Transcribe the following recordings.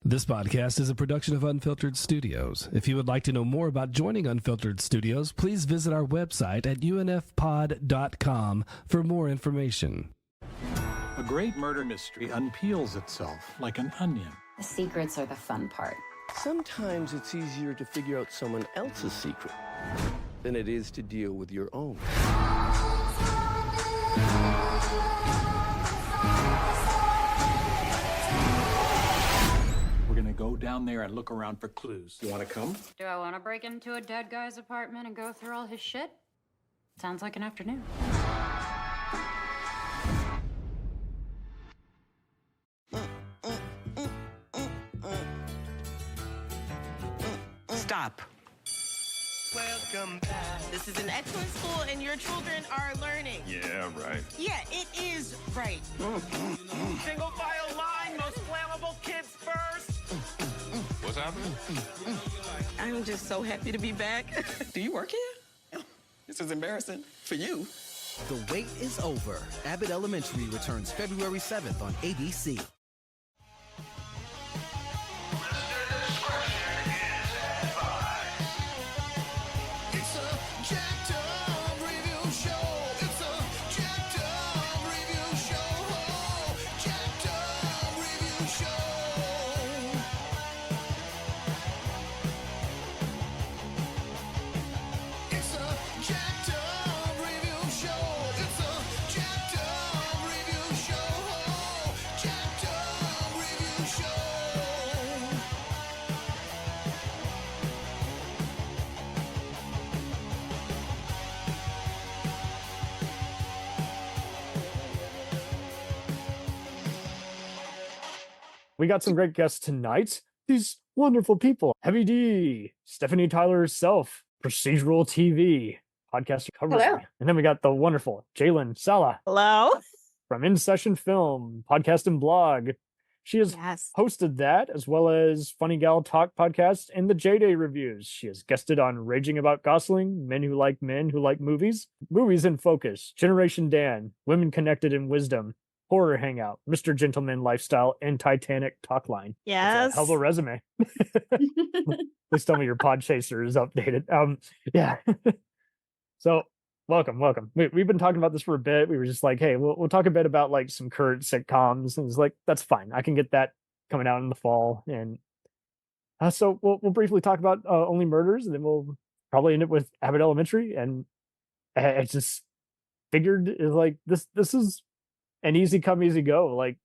This podcast is a production of Unfiltered Studios. If you would like to know more about joining Unfiltered Studios, please visit our website at unfpod.com for more information. A great murder mystery unpeels itself like an onion. The secrets are the fun part. Sometimes it's easier to figure out someone else's secret than it is to deal with your own. We're gonna go down there and look around for clues. You wanna come? Do I want to break into a dead guy's apartment and go through all his shit? Sounds like an afternoon. Stop. Welcome back. This is an excellent school and your children are learning. Yeah, right. Yeah, it is right. Single file line, most flammable kids first. What's happening? I'm just so happy to be back. Do you work here? This is embarrassing for you. The wait is over. Abbott Elementary returns February 7th on ABC. We got some great guests tonight. These wonderful people. Heavy D, Stephanie Tyler herself, Procedural TV, podcast recovery. Hello. And then we got the wonderful Jaylan Salah. Hello. From InSession Film, podcast and blog. She has hosted that, as well as Funny Gal Talk podcast and the J-Day reviews. She has guested on Raging About Gosling, Men Who Like Movies, Movies in Focus, Generation Dan, Women Connected in Wisdom, Horror Hangout, Mr. Gentleman Lifestyle, and Titanic Talkline. Yes. Hell of a resume. Please tell me your pod chaser is updated. Yeah. So welcome. We've been talking about this for a bit. We were just like, hey, we'll talk a bit about like some current sitcoms, and it's like, that's fine. I can get that coming out in the fall. And so we'll briefly talk about Only Murders, and then we'll probably end it with Abbott Elementary. And I just figured is like this is an easy come, easy go, like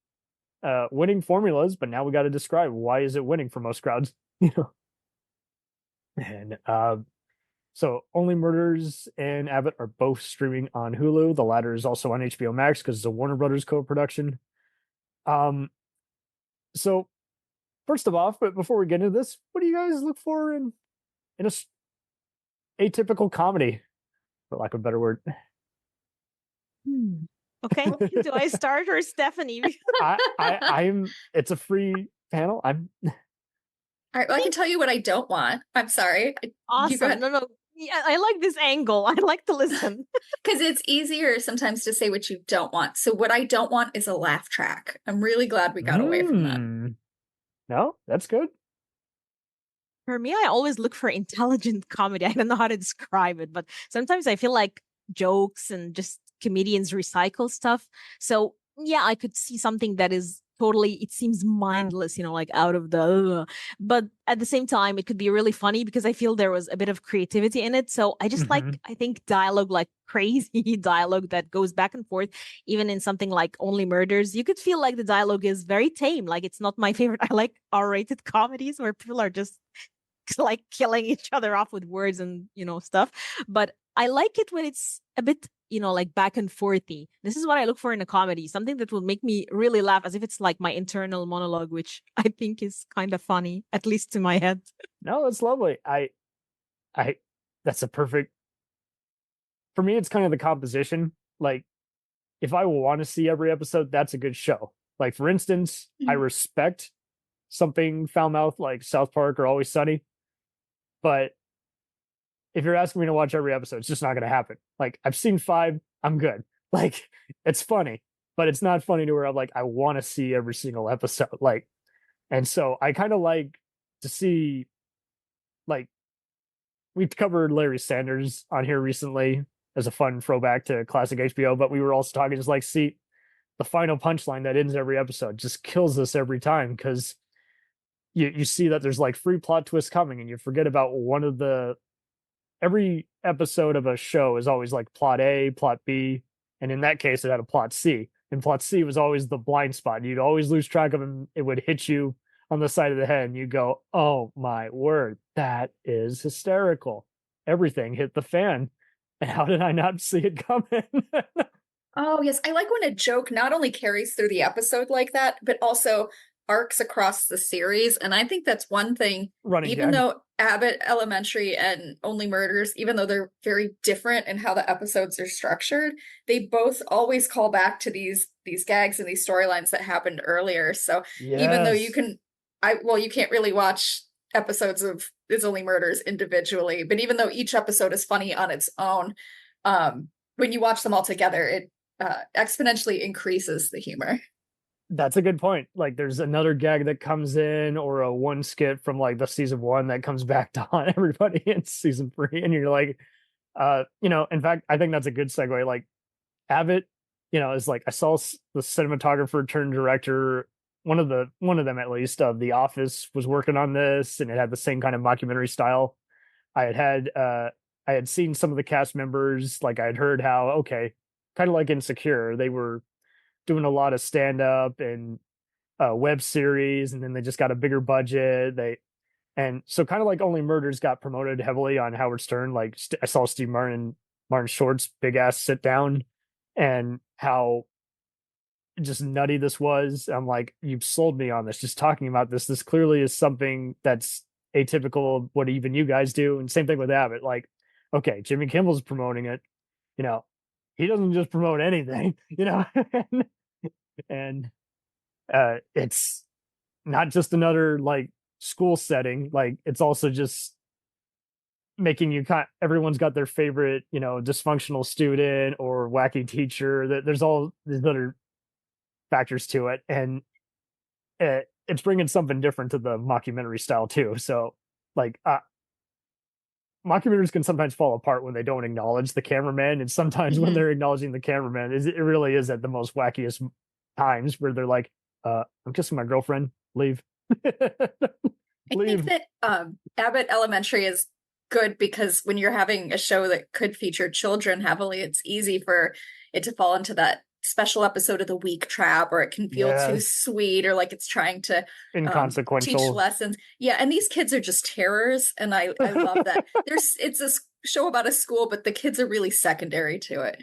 winning formulas, but now we got to describe why is it winning for most crowds, you know? And so Only Murders and Abbott are both streaming on Hulu. The latter is also on HBO Max because it's a Warner Brothers co-production. So first of all, but before we get into this, what do you guys look for in a atypical comedy, for lack of a better word? Okay, do I start or Stephanie? I'm. It's a free panel. I'm. All right. Well, I can tell you what I don't want. I'm sorry. Awesome. No. Yeah, I like this angle. I like to listen because it's easier sometimes to say what you don't want. So what I don't want is a laugh track. I'm really glad we got away from that. No, that's good. For me, I always look for intelligent comedy. I don't know how to describe it, but sometimes I feel like jokes and just comedians recycle stuff. So yeah, I could see something that is totally, it seems mindless, like out of the, but at the same time, it could be really funny because I feel there was a bit of creativity in it. So I just like, I think dialogue, like crazy dialogue that goes back and forth, even in something like Only Murders, you could feel like the dialogue is very tame. Like it's not my favorite. I like R-rated comedies where people are just like killing each other off with words and, stuff. But I like it when it's a bit, like back and forthy. This is what I look for in a comedy, something that will make me really laugh as if it's like my internal monologue, which I think is kind of funny, at least to my head. No, that's lovely. That's a perfect, for me, it's kind of the composition. Like if I want to see every episode, that's a good show. Like for instance, I respect something foul mouth like South Park or Always Sunny, but if you're asking me to watch every episode, it's just not going to happen. Like I've seen 5, I'm good. Like it's funny, but it's not funny to where I'm like, I want to see every single episode. Like And so I kind of like to see, like, we covered Larry Sanders on here recently as a fun throwback to classic HBO, but we were also talking just like, see, the final punchline that ends every episode just kills us every time, because you see that there's like 3 plot twists coming, and you forget about one of the every episode of a show is always like plot A, plot B, and in that case it had a plot C. And plot C was always the blind spot. You'd always lose track of him. It would hit you on the side of the head, and you go, "Oh my word, that is hysterical! Everything hit the fan, and how did I not see it coming?" Oh, yes. I like when a joke not only carries through the episode like that, but also arcs across the series. And I think that's one thing, even though Abbott Elementary and Only Murders, even though they're very different in how the episodes are structured, they both always call back to these gags and these storylines that happened earlier. So even though you can't really watch episodes of It's Only Murders individually, but even though each episode is funny on its own, when you watch them all together, it exponentially increases the humor. That's a good point. Like, there's another gag that comes in, or a one skit from like the season 1 that comes back to haunt everybody in season 3, and you're like, in fact, I think that's a good segue. Like, Abbott, is like, I saw the cinematographer turned director, one of them at least, of The Office was working on this, and it had the same kind of mockumentary style. I had seen some of the cast members, like I had heard how, okay, kind of like Insecure, they were doing a lot of stand-up and web series, and then they just got a bigger budget. And so kind of like Only Murders got promoted heavily on Howard Stern. Like, I saw Steve Martin Short's big ass sit down, and how just nutty this was. I'm like, you've sold me on this. Just talking about this clearly is something that's atypical of what even you guys do. And same thing with Abbott. Like, okay, Jimmy Kimmel's promoting it. He doesn't just promote anything, and it's not just another like school setting. Like, it's also just making you everyone's got their favorite, dysfunctional student or wacky teacher. There's all these other factors to it, and it's bringing something different to the mockumentary style too. So, like, mockumentaries can sometimes fall apart when they don't acknowledge the cameraman, and sometimes when they're acknowledging the cameraman, it really is at the most wackiest times, where they're like, "I'm kissing my girlfriend. Leave." Leave. I think that Abbott Elementary is good because when you're having a show that could feature children heavily, it's easy for it to fall into that special episode of the week trap, or it can feel too sweet, or like it's trying to inconsequential teach lessons. Yeah, and these kids are just terrors, and I love that. It's a show about a school, but the kids are really secondary to it.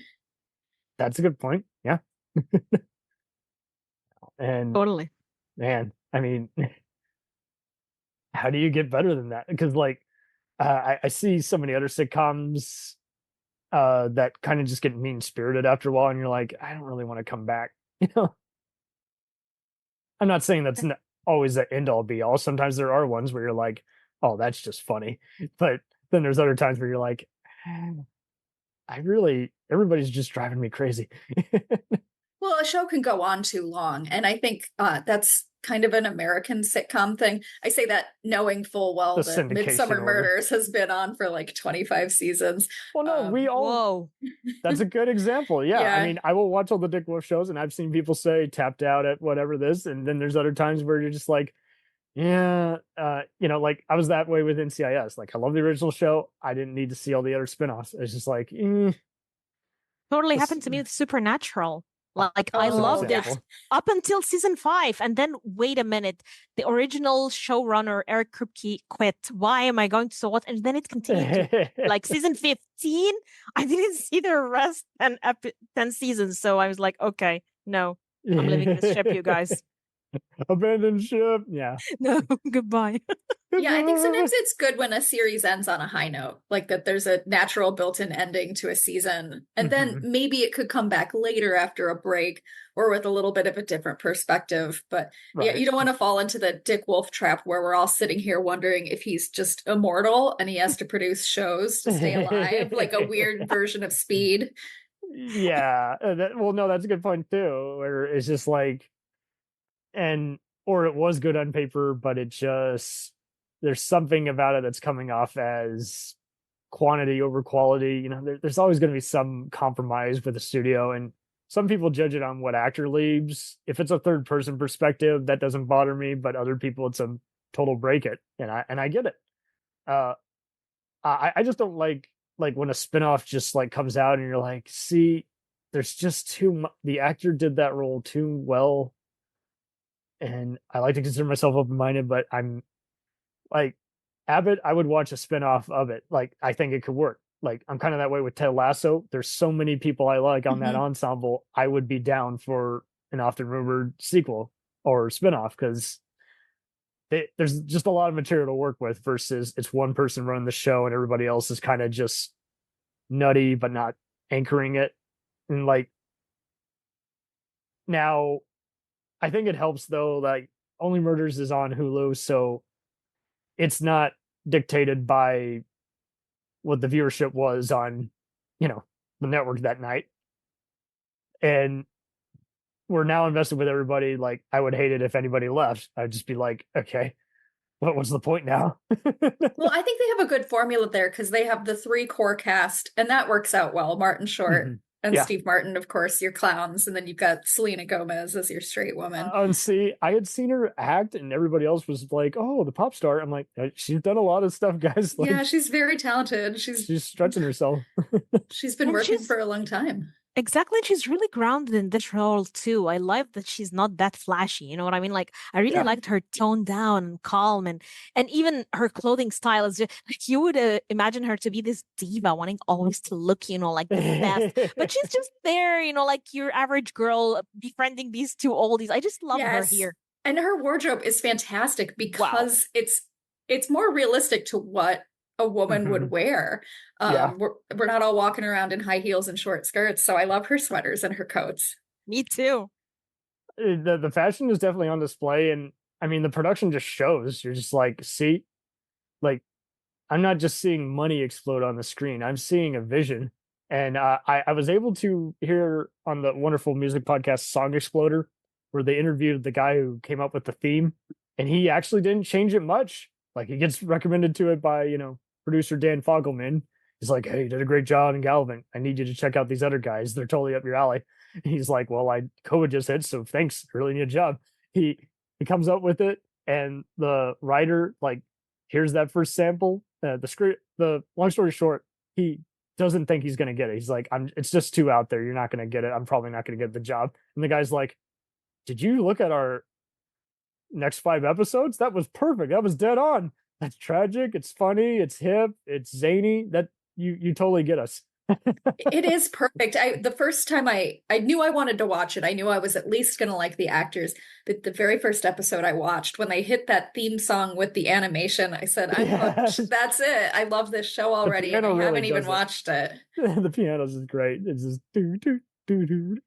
That's a good point. Yeah. And totally, man, I mean, how do you get better than that? Because like, I see so many other sitcoms that kind of just get mean spirited after a while, and you're like, I don't really want to come back. I'm not saying that's not always the end all be all. Sometimes there are ones where you're like, oh, that's just funny. But then there's other times where you're like, everybody's just driving me crazy. Well, a show can go on too long, and I think that's kind of an American sitcom thing. I say that knowing full well that Midsummer Murders has been on for like 25 seasons. Well, no, we all. That's a good example. Yeah. I mean, I will watch all the Dick Wolf shows, and I've seen people say tapped out at whatever this, and then there's other times where you're just like, yeah, like I was that way with NCIS. Like, I love the original show. I didn't need to see all the other spinoffs. It's just like, totally happened to me with Supernatural. Like, I loved it up until season 5, and then wait a minute, the original showrunner Eric Kripke quit. Why am I going to watch? And then it continued to, like, season 15. I didn't see the rest 10 seasons, so I was like, okay, no, I'm leaving this ship, you guys. Abandoned ship. Yeah. No, goodbye. Yeah, I think sometimes it's good when a series ends on a high note, like that there's a natural built-in ending to a season. And then maybe it could come back later after a break or with a little bit of a different perspective. But yeah, you don't want to fall into the Dick Wolf trap where we're all sitting here wondering if he's just immortal and he has to produce shows to stay alive, like a weird version of Speed. Yeah. Well, no, that's a good point too, where it's just like, or it was good on paper, but it just, there's something about it that's coming off as quantity over quality. You know, there's always going to be some compromise with the studio, and some people judge it on what actor leaves. If it's a third person perspective, that doesn't bother me, but other people, it's a total break it, and I get it. I just don't like when a spinoff just like comes out and you're like, see, there's just too much. The actor did that role too well, and I like to consider myself open-minded, but I'm like, Abbott, I would watch a spinoff of it. Like, I think it could work. Like, I'm kind of that way with Ted Lasso. There's so many people I like on that ensemble. I would be down for an often rumored sequel or spinoff, because there's just a lot of material to work with versus it's one person running the show and everybody else is kind of just nutty but not anchoring it. And like, now I think it helps though, like Only Murders is on Hulu, so it's not dictated by what the viewership was on, you know, the network that night. And we're now invested with everybody. Like, I would hate it if anybody left. I'd just be like, okay, what was the point now? Well, I think they have a good formula there because they have the 3 core cast, and that works out well. Martin Short and Steve Martin, of course, your clowns, and then you've got Selena Gomez as your straight woman. And see, I had seen her act, and everybody else was like, "Oh, the pop star." I'm like, she's done a lot of stuff, guys. Like, yeah, she's very talented. She's stretching herself. She's been working for a long time. Exactly. She's really grounded in this role too. I love that she's not that flashy. You know what I mean? Like, I really liked her toned down and calm, and even her clothing style is just like, you would imagine her to be this diva wanting always to look, you know, like the best. But she's just there, you know, like your average girl befriending these 2 oldies. I just love her here. And her wardrobe is fantastic because it's more realistic to what a woman would wear. We're not all walking around in high heels and short skirts, so I love her sweaters and her coats. Me too. The fashion is definitely on display, and I mean the production just shows. You're just like, see, like, I'm not just seeing money explode on the screen, I'm seeing a vision. And I was able to hear on the wonderful music podcast Song Exploder, where they interviewed the guy who came up with the theme, and he actually didn't change it much. Like, he gets recommended to it by, you know, producer Dan Fogelman. He's like, "Hey, you did a great job in Galvin. I need you to check out these other guys. They're totally up your alley." And he's like, "Well, COVID just hit, so thanks. I really need a job." He comes up with it, and the writer like hears that first sample. The script. The long story short, he doesn't think he's gonna get it. He's like, It's just too out there. You're not gonna get it. I'm probably not gonna get the job." And the guy's like, "Did you look at our next 5 episodes? That was perfect. That was dead on. That's tragic. It's funny. It's hip. It's zany. That you totally get us." It is perfect. The first time I knew I wanted to watch it. I knew I was at least going to like the actors. But the very first episode I watched, when they hit that theme song with the animation, I said, "That's it. I love this show already." And I haven't even watched it. The pianos is great. It's just do do do do.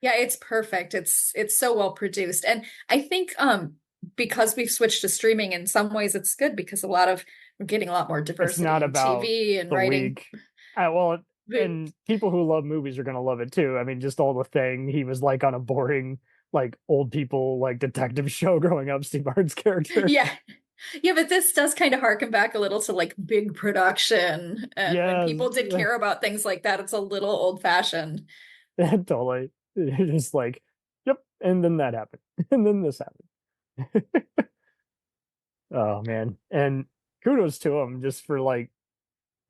Yeah, it's perfect. It's so well produced. And I think because we've switched to streaming, in some ways it's good because we're getting a lot more diversity in TV and writing. And people who love movies are going to love it too. I mean, just all the thing he was like on a boring, like old people, like detective show growing up, Steve Martin's character. Yeah, but this does kind of harken back a little to like big production. And when people did care about things like that, it's a little old fashioned. Totally. It's just like, yep. And then that happened. And then this happened. Oh man. And kudos to them just for like,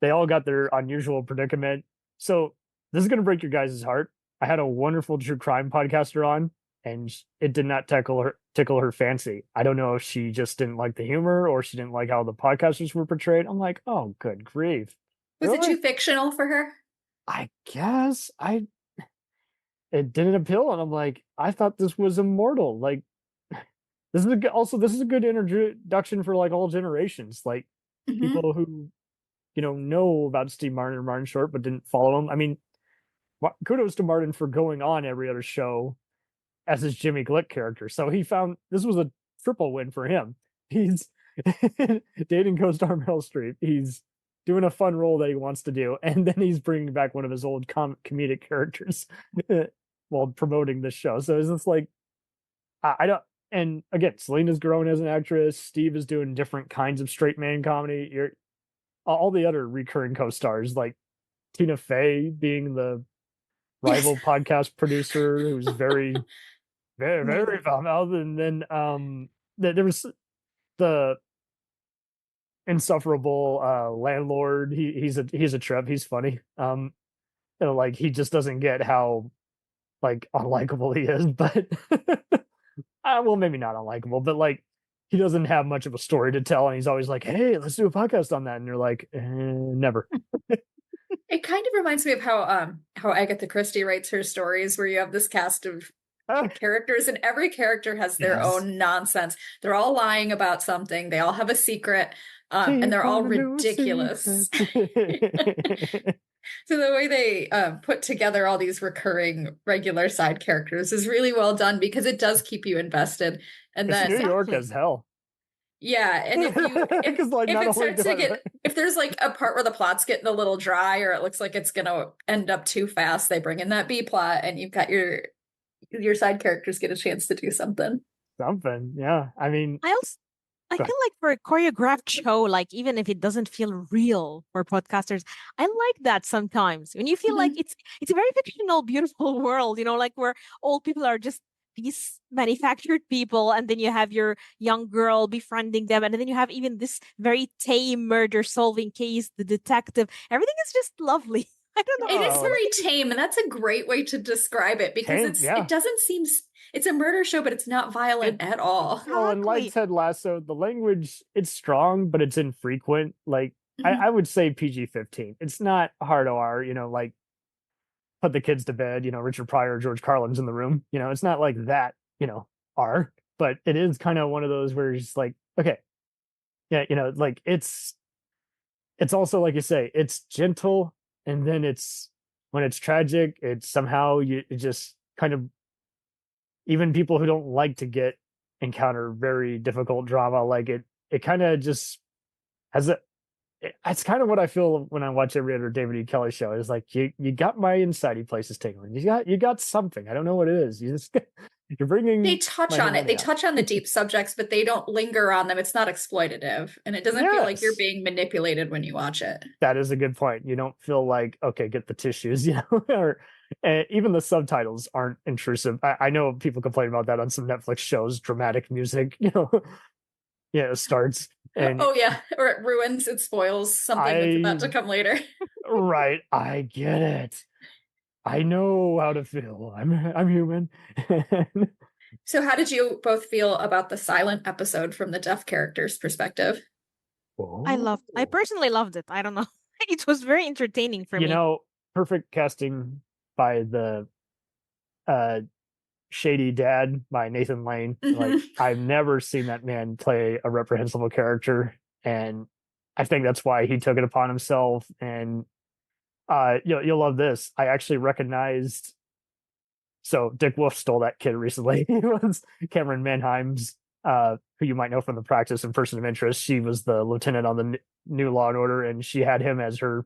they all got their unusual predicament. So this is going to break your guys' heart. I had a wonderful true crime podcaster on, and it did not tickle her fancy. I don't know if she just didn't like the humor or she didn't like how the podcasters were portrayed. I'm like, oh, good grief. Was it too fictional for her? I guess it didn't appeal. And I'm like, I thought this was immortal. Like, this is a good introduction for like all generations. Like people who, you know about Steve Martin or Martin Short, but didn't follow him. I mean, kudos to Martin for going on every other show as his Jimmy Glick character. So he found this was a triple win for him. He's dating co-star Meryl Streep. He's doing a fun role that he wants to do, and then he's bringing back one of his old comedic characters while promoting this show. So it's just like, I don't. and again, Selena's growing as an actress. Steve is doing different kinds of straight man comedy. All the other recurring co-stars, like Tina Fey being the rival podcast producer, who's very, very, very foul-mouthed. And then there was the insufferable landlord. He's a trip. He's funny. Like he just doesn't get how like unlikable he is, but well, maybe not unlikable, but like he doesn't have much of a story to tell, and he's always like, "Hey, let's do a podcast on that," and you're like, "Never." It kind of reminds me of how Agatha Christie writes her stories, where you have this cast of characters, and every character has their own nonsense. They're all lying about something. They all have a secret, and they're all ridiculous. So the way they put together all these recurring regular side characters is really well done, because it does keep you invested. And it's then New York as hell. Yeah, and if there's like a part where the plot's getting a little dry, or it looks like it's gonna end up too fast, they bring in that B plot, and you've got your side characters get a chance to do something. Yeah. I mean, I feel like for a choreographed show, like even if it doesn't feel real for podcasters, I like that sometimes. When you feel like it's a very fictional, beautiful world, like where all people are just these manufactured people, and then you have your young girl befriending them, and then you have even this very tame murder solving case, the detective. Everything is just lovely. I don't know. It is very tame, and that's a great way to describe it, because it doesn't seem. It's a murder show, but it's not violent at all. Well, and like Ted Lasso, the language, it's strong, but it's infrequent. Like, I would say PG-15. It's not hard OR, like put the kids to bed, Richard Pryor, George Carlin's in the room. It's not like that, R, but it is kind of one of those where it's like, okay. Yeah, like it's also, like you say, it's gentle, and then when it's tragic, it's somehow it just kind of, even people who don't like to encounter very difficult drama, like it kind of just has it's kind of what I feel when I watch every other David E. Kelly show. It's like you got my insidey places tingling. You got something. I don't know what it is. You're bringing. They touch on it. They touch on the deep subjects, but they don't linger on them. It's not exploitative, and it doesn't feel like you're being manipulated when you watch it. That is a good point. You don't feel like, okay, get the tissues, or even the subtitles aren't intrusive. I know people complain about that on some Netflix shows. Dramatic music, starts. And or it ruins, it spoils something that's about to come later. Right, I get it. I know how to feel. I'm human. So how did you both feel about the silent episode from the deaf character's perspective? I personally loved it. I don't know. It was very entertaining for me. Perfect casting by the shady dad by Nathan Lane. Like, I've never seen that man play a reprehensible character, and I think that's why he took it upon himself. And you'll love this. I actually recognized. So Dick Wolf stole that kid recently. He was Cameron Manheim's, who you might know from The Practice and Person of Interest. She was the lieutenant on the new Law and Order, and she had him as her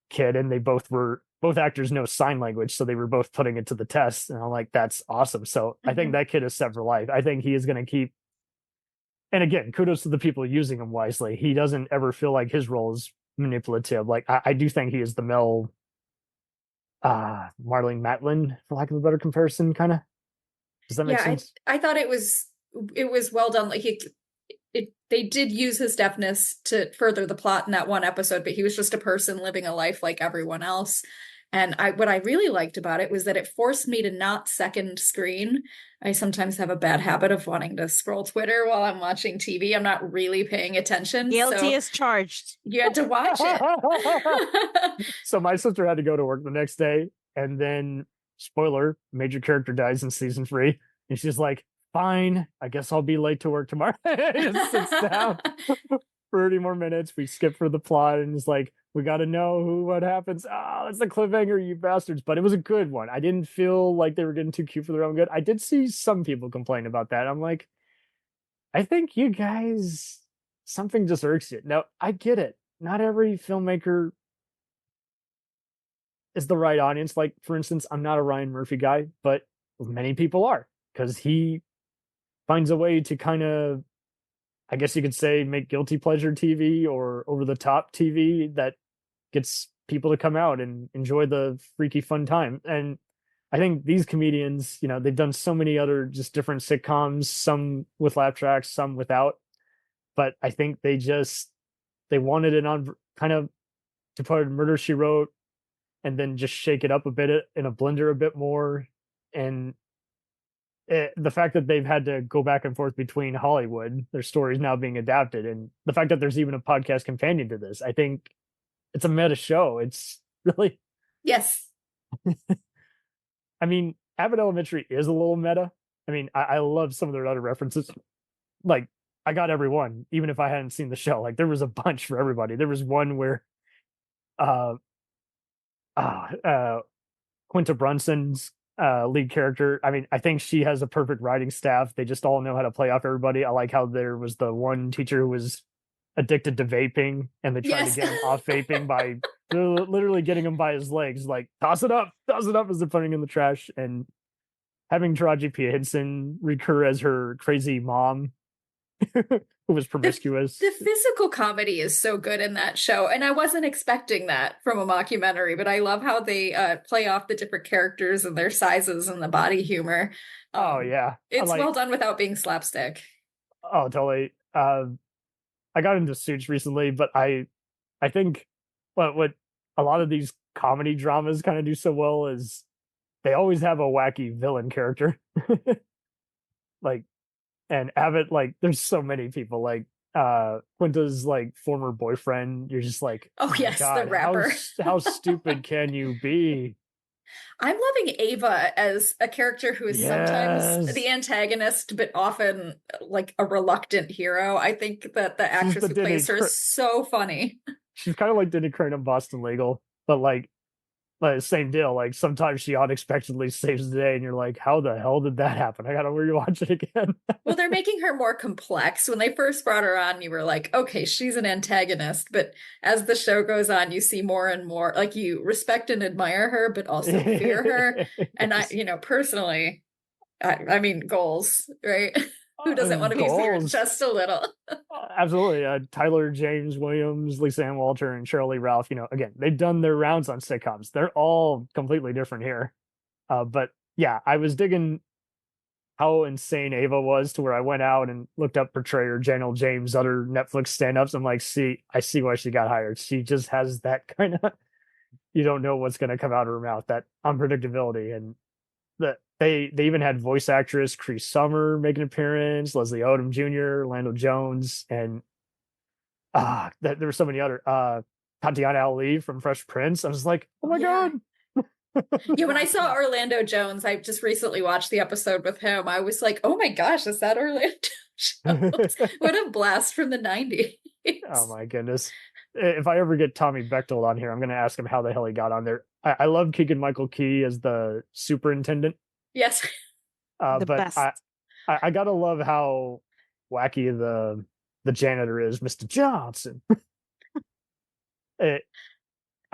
kid, and they both actors know sign language, so they were both putting it to the test. And I'm like, that's awesome. So I think that kid is set for life. I think he is going to keep. And again, kudos to the people using him wisely. He doesn't ever feel like his role is manipulative. Like, I do think he is the Marlene Matlin, for lack of a better comparison, kind of. Does that make sense? I thought it was well done. Like they did use his deafness to further the plot in that one episode, but he was just a person living a life like everyone else. And what I really liked about it was that it forced me to not second screen. I sometimes have a bad habit of wanting to scroll Twitter while I'm watching TV. I'm not really paying attention. Guilty as charged. You had to watch it. So my sister had to go to work the next day, and then, spoiler, major character dies in season 3. And she's like, fine, I guess I'll be late to work tomorrow. Just sits down 30 more minutes. We skip for the plot, and it's like, we got to know what happens. It's the cliffhanger, you bastards. But it was a good one. I didn't feel like they were getting too cute for their own good. I did see some people complain about that. I'm like, I think you guys, something just irks you. Now, I get it. Not every filmmaker is the right audience. Like, for instance, I'm not a Ryan Murphy guy, but many people are, because he finds a way to kind of, I guess you could say, make guilty pleasure TV or over the top TV that gets people to come out and enjoy the freaky fun time. And I think these comedians, they've done so many other just different sitcoms, some with laugh tracks, some without. But I think they wanted it on kind of to put Murder, She Wrote and then just shake it up a bit in a blender a bit more. And the fact that they've had to go back and forth between Hollywood, their stories now being adapted, and the fact that there's even a podcast companion to this, I think it's a meta show. It's really... Yes. I mean, Abbott Elementary is a little meta. I mean, I love some of their other references. Like, I got every one, even if I hadn't seen the show. Like, there was a bunch for everybody. There was one where Quinta Brunson's lead character, I mean, I think she has a perfect writing staff. They just all know how to play off everybody. I like how there was the one teacher who was addicted to vaping, and they tried to get him off vaping by literally getting him by his legs, like, toss it up as they're putting in the trash. And having Taraji P. Henson recur as her crazy mom who was promiscuous. The physical comedy is so good in that show, and I wasn't expecting that from a mockumentary, but I love how they play off the different characters and their sizes and the body humor. Oh yeah, it's well done without being slapstick. Oh totally. I got into Suits recently, but I think what a lot of these comedy dramas kind of do so well is they always have a wacky villain character. Like, and Abbott, like, there's so many people, like Quinta's like former boyfriend. You're just like, oh yes, God, the rapper. How stupid can you be? I'm loving Ava as a character who is sometimes the antagonist, but often like a reluctant hero. I think that the actress who plays her is so funny. She's kind of like Denny Crane in Boston Legal, but like same deal. Like, sometimes she unexpectedly saves the day, and you're like, how the hell did that happen? I gotta rewatch it again. Well, they're making her more complex. When they first brought her on, you were like, okay, she's an antagonist. But as the show goes on, you see more and more, like, you respect and admire her, but also fear her. And I, personally, I mean, goals, right? Who doesn't want to be feared just a little? Absolutely. Tyler James Williams, Lisa Ann Walter, and Shirley Ralph, again, they've done their rounds on sitcoms. They're all completely different here. But yeah, I was digging how insane Ava was, to where I went out and looked up portrayer Janelle James' other Netflix stand-ups. I'm like, I see why she got hired. She just has that kind of, you don't know what's going to come out of her mouth, that unpredictability. And they even had voice actress Cree Summer make an appearance, Leslie Odom Jr., Lando Jones, and there were so many other Tatiana Ali from Fresh Prince. I was like, oh my God. Yeah, when I saw Orlando Jones, I just recently watched the episode with him. I was like, oh my gosh, is that Orlando Jones? What a blast from the 90s. Oh my goodness. If I ever get Tommy Bechtold on here, I'm going to ask him how the hell he got on there. I love Keegan-Michael Key as the superintendent. Yes. The but best. I gotta love how wacky the janitor is, Mr. Johnson. I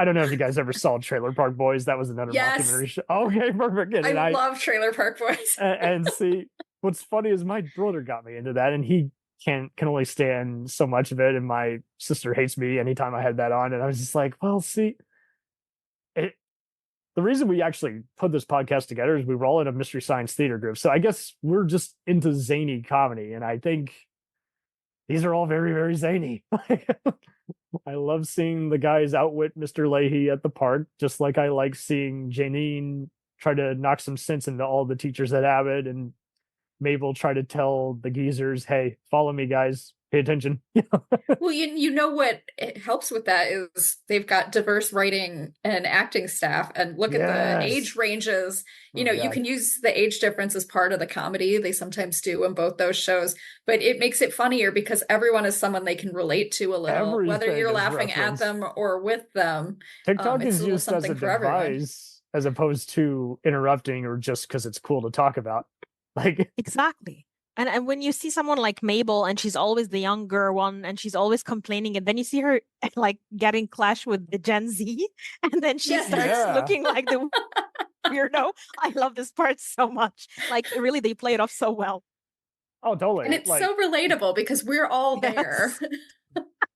don't know if you guys ever saw Trailer Park Boys. That was another mockumentary show. Okay, perfect. Good. I love Trailer Park Boys. and see, what's funny is my brother got me into that, and he can only stand so much of it, and my sister hates me anytime I had that on, and I was just like, well, see, the reason we actually put this podcast together is we were all in a Mystery Science Theater group. So I guess we're just into zany comedy. And I think these are all very, very zany. I love seeing the guys outwit Mr. Leahy at the park, just like I like seeing Janine try to knock some sense into all the teachers at Abbott, and Mabel try to tell the geezers, hey, follow me, guys. Pay attention. Well, you know what helps with that is they've got diverse writing and acting staff, and look at the age ranges. You can use the age difference as part of the comedy. They sometimes do in both those shows, but it makes it funnier because everyone is someone they can relate to a little, whether you're laughing at them or with them. TikTok is used as a device as opposed to interrupting or just because it's cool to talk about. Like, exactly. And when you see someone like Mabel, and she's always the younger one, and she's always complaining, and then you see her like getting clash with the Gen Z, and then she starts looking like the weirdo. I love this part so much. Like, really, they play it off so well. Oh, totally. And it's so relatable because we're all there.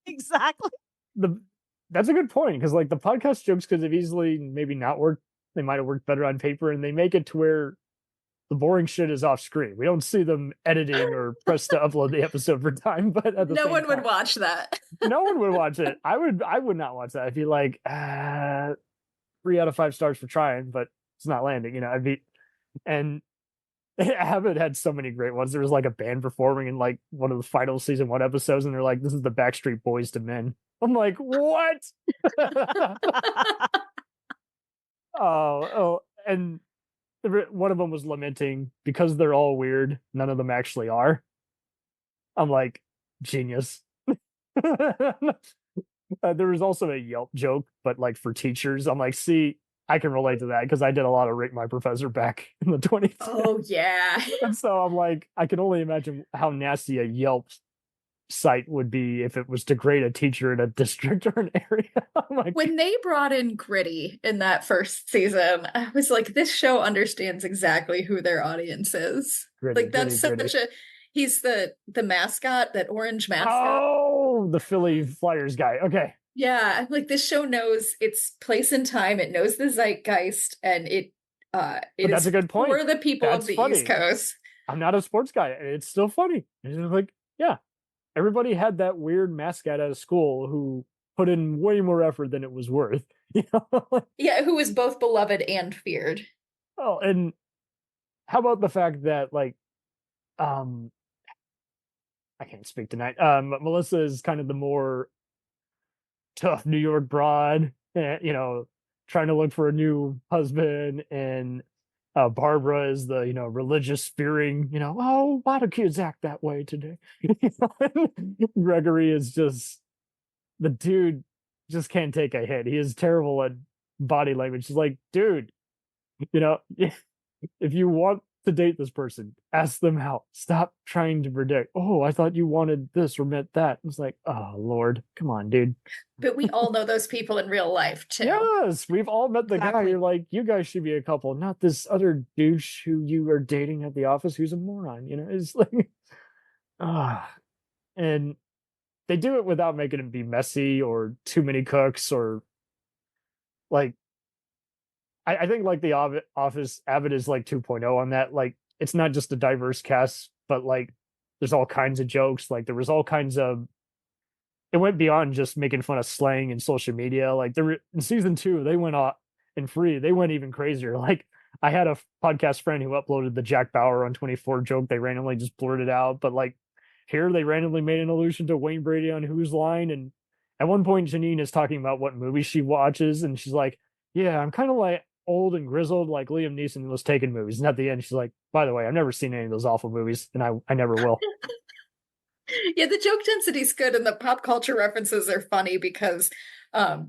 Exactly. That's a good point, because like the podcast jokes could have easily maybe not worked. They might have worked better on paper, and they make it to where the boring shit is off screen. We don't see them editing or press to upload the episode for time, but at the no same one time, would watch that. no one would watch it. I would not watch that. I'd be like, 3 out of 5 stars for trying, but it's not landing. You know, and Abbott had so many great ones. There was like a band performing in like one of the final season 1 episodes, and they're like, "This is the Backstreet Boys to men." I'm like, what? And one of them was lamenting because they're all weird. None of them actually are. I'm like, genius. There was also a Yelp joke, but like for teachers. I'm like, see, I can relate to that because I did a lot of Rate My Professor back in the 20s. Oh, yeah. And so I'm like, I can only imagine how nasty a Yelp site would be if it was to grade a teacher in a district or an area. Like, when they brought in Gritty in that first season, I was like, this show understands exactly who their audience is. Gritty, like that's Gritty, such a he's the mascot, that orange mascot. Oh, the Philly Flyers guy. Okay. Yeah, like this show knows its place and time. It knows the zeitgeist, and it that's a good point for the people that's of the funny. East Coast. I'm not a sports guy, and it's still funny. It's just like, yeah, everybody had that weird mascot at a school who put in way more effort than it was worth. You know? Yeah, who was both beloved and feared. Oh, and how about the fact that like, I can't speak tonight. Melissa is kind of the more tough New York broad, you know, trying to look for a new husband, and Barbara is the, you know, religious fearing, you know, oh, why do kids act that way today? Gregory is just, the dude just can't take a hit. He is terrible at body language. He's like, dude, you know, if you want to date this person, ask them out. Stop trying to predict. Oh, I thought you wanted this or meant that. It's like, oh Lord, come on, dude. But we all know those people in real life too. Yes, we've all met the guy. You're like, you guys should be a couple, not this other douche who you are dating at the office who's a moron. You know, it's like, and they do it without making it be messy or too many cooks, or like, I think like the Office, Abbott is like 2.0 on that. Like, it's not just a diverse cast, but like there's all kinds of jokes. Like there was all kinds of, it went beyond just making fun of slang and social media. Like in season 2, they went off and free. They went even crazier. Like I had a podcast friend who uploaded the Jack Bauer on 24 joke. They randomly just blurted out. But like here, they randomly made an allusion to Wayne Brady on Whose Line. And at one point, Janine is talking about what movie she watches. And she's like, yeah, I'm kind of like old and grizzled, like Liam Neeson was taking movies. And at the end, she's like, by the way, I've never seen any of those awful movies, and I never will. Yeah, the joke density's good, and the pop culture references are funny because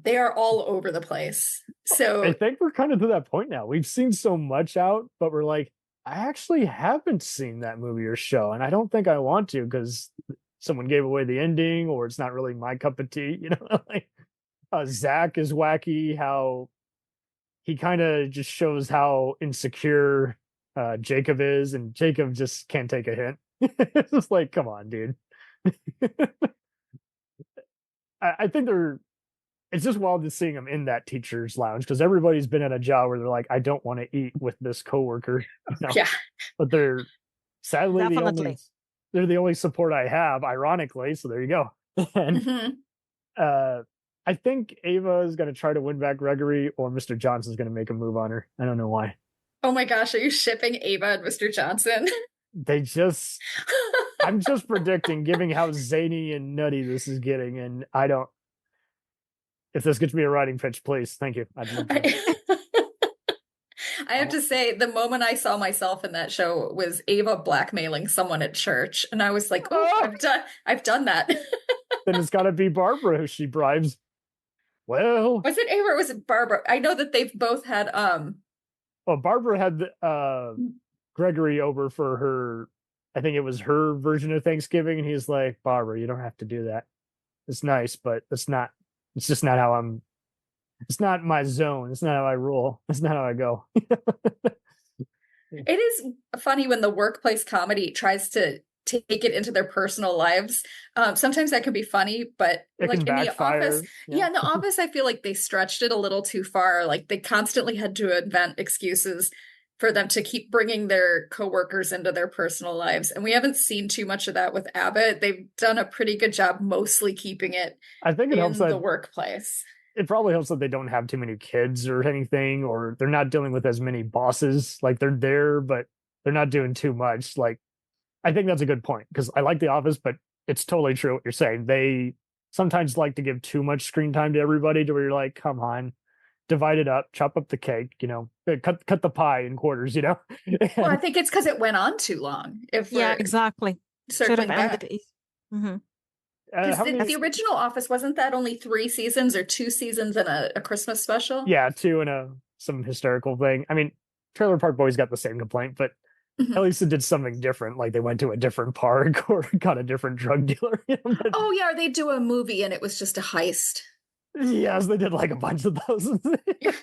they are all over the place. So I think we're kind of to that point now. We've seen so much out, but we're like, I actually haven't seen that movie or show, and I don't think I want to because someone gave away the ending, or it's not really my cup of tea. You know, like Zach is wacky. How he kind of just shows how insecure Jacob is, and Jacob just can't take a hint. It's just like, come on, dude. I think it's just wild to seeing them in that teacher's lounge, because everybody's been at a job where they're like, I don't want to eat with this coworker. You know? Yeah. But they're sadly they're the only support I have, ironically. So there you go. And I think Ava is going to try to win back Gregory, or Mr. Johnson's going to make a move on her. I don't know why. Oh my gosh, are you shipping Ava and Mr. Johnson? I'm just predicting, given how zany and nutty this is getting, and if this gets me a writing pitch, please. Thank you. I have to say, the moment I saw myself in that show was Ava blackmailing someone at church, and I was like, oh, I've done that. Then it's got to be Barbara who she bribes. Well, was it Ava or was it Barbara? I know that they've both had Well, Barbara had Gregory over for her. I think it was her version of Thanksgiving, and he's like, Barbara, you don't have to do that. It's nice, but it's just not how it's not my zone. It's not how I rule. It's not how I go. It is funny when the workplace comedy tries to take it into their personal lives. Sometimes that can be funny, but it like can in backfire. The Office, in The Office, I feel like they stretched it a little too far. Like they constantly had to invent excuses for them to keep bringing their coworkers into their personal lives. And we haven't seen too much of that with Abbott. They've done a pretty good job mostly keeping it I think it helps in that the workplace. It probably helps that they don't have too many kids or anything, or they're not dealing with as many bosses. Like they're there, but they're not doing too much. Like I think that's a good point because I like The Office, but it's totally true what you're saying. They sometimes like to give too much screen time to everybody to where you're like, come on, divide it up, chop up the cake, cut the pie in quarters, Well, I think it's because it went on too long. Exactly. Circling back. Mm-hmm. The original Office, wasn't that only 3 seasons or 2 seasons and a Christmas special? Yeah, 2 and some hysterical thing. I mean, Trailer Park Boys got the same complaint, but at least it did something different. Like they went to a different park or got a different drug dealer. Oh yeah, they do a movie and it was just a heist. Yes, they did like a bunch of those. The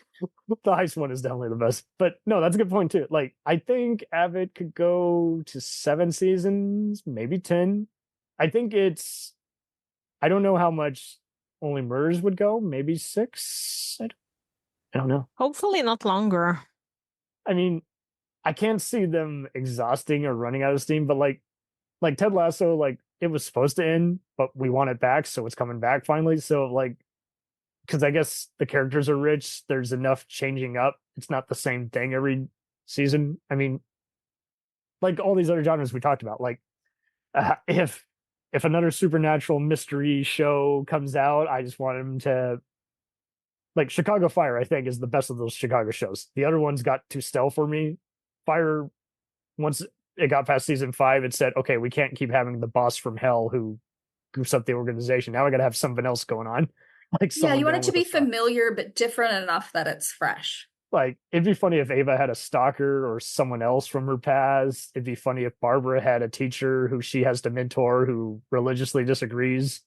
heist one is definitely the best. But no, that's a good point too. Like I think Abbott could go to 7 seasons, maybe 10. I think I don't know how much Only Murders would go. Maybe 6. I don't know. Hopefully not longer. I mean, I can't see them exhausting or running out of steam, but like Ted Lasso, like it was supposed to end, but we want it back, so it's coming back finally. So like, because I guess the characters are rich, there's enough changing up. It's not the same thing every season. I mean, like all these other genres we talked about, like if another supernatural mystery show comes out, I just want them to, like Chicago Fire, I think is the best of those Chicago shows. The other ones got too stale for me. Fire, once it got past season 5, it said, okay, we can't keep having the boss from hell who goofs up the organization. Now I got to have something else going on. Like you want it to be familiar but different enough that it's fresh. Like it'd be funny if Ava had a stalker or someone else from her past. It'd be funny if Barbara had a teacher who she has to mentor who religiously disagrees.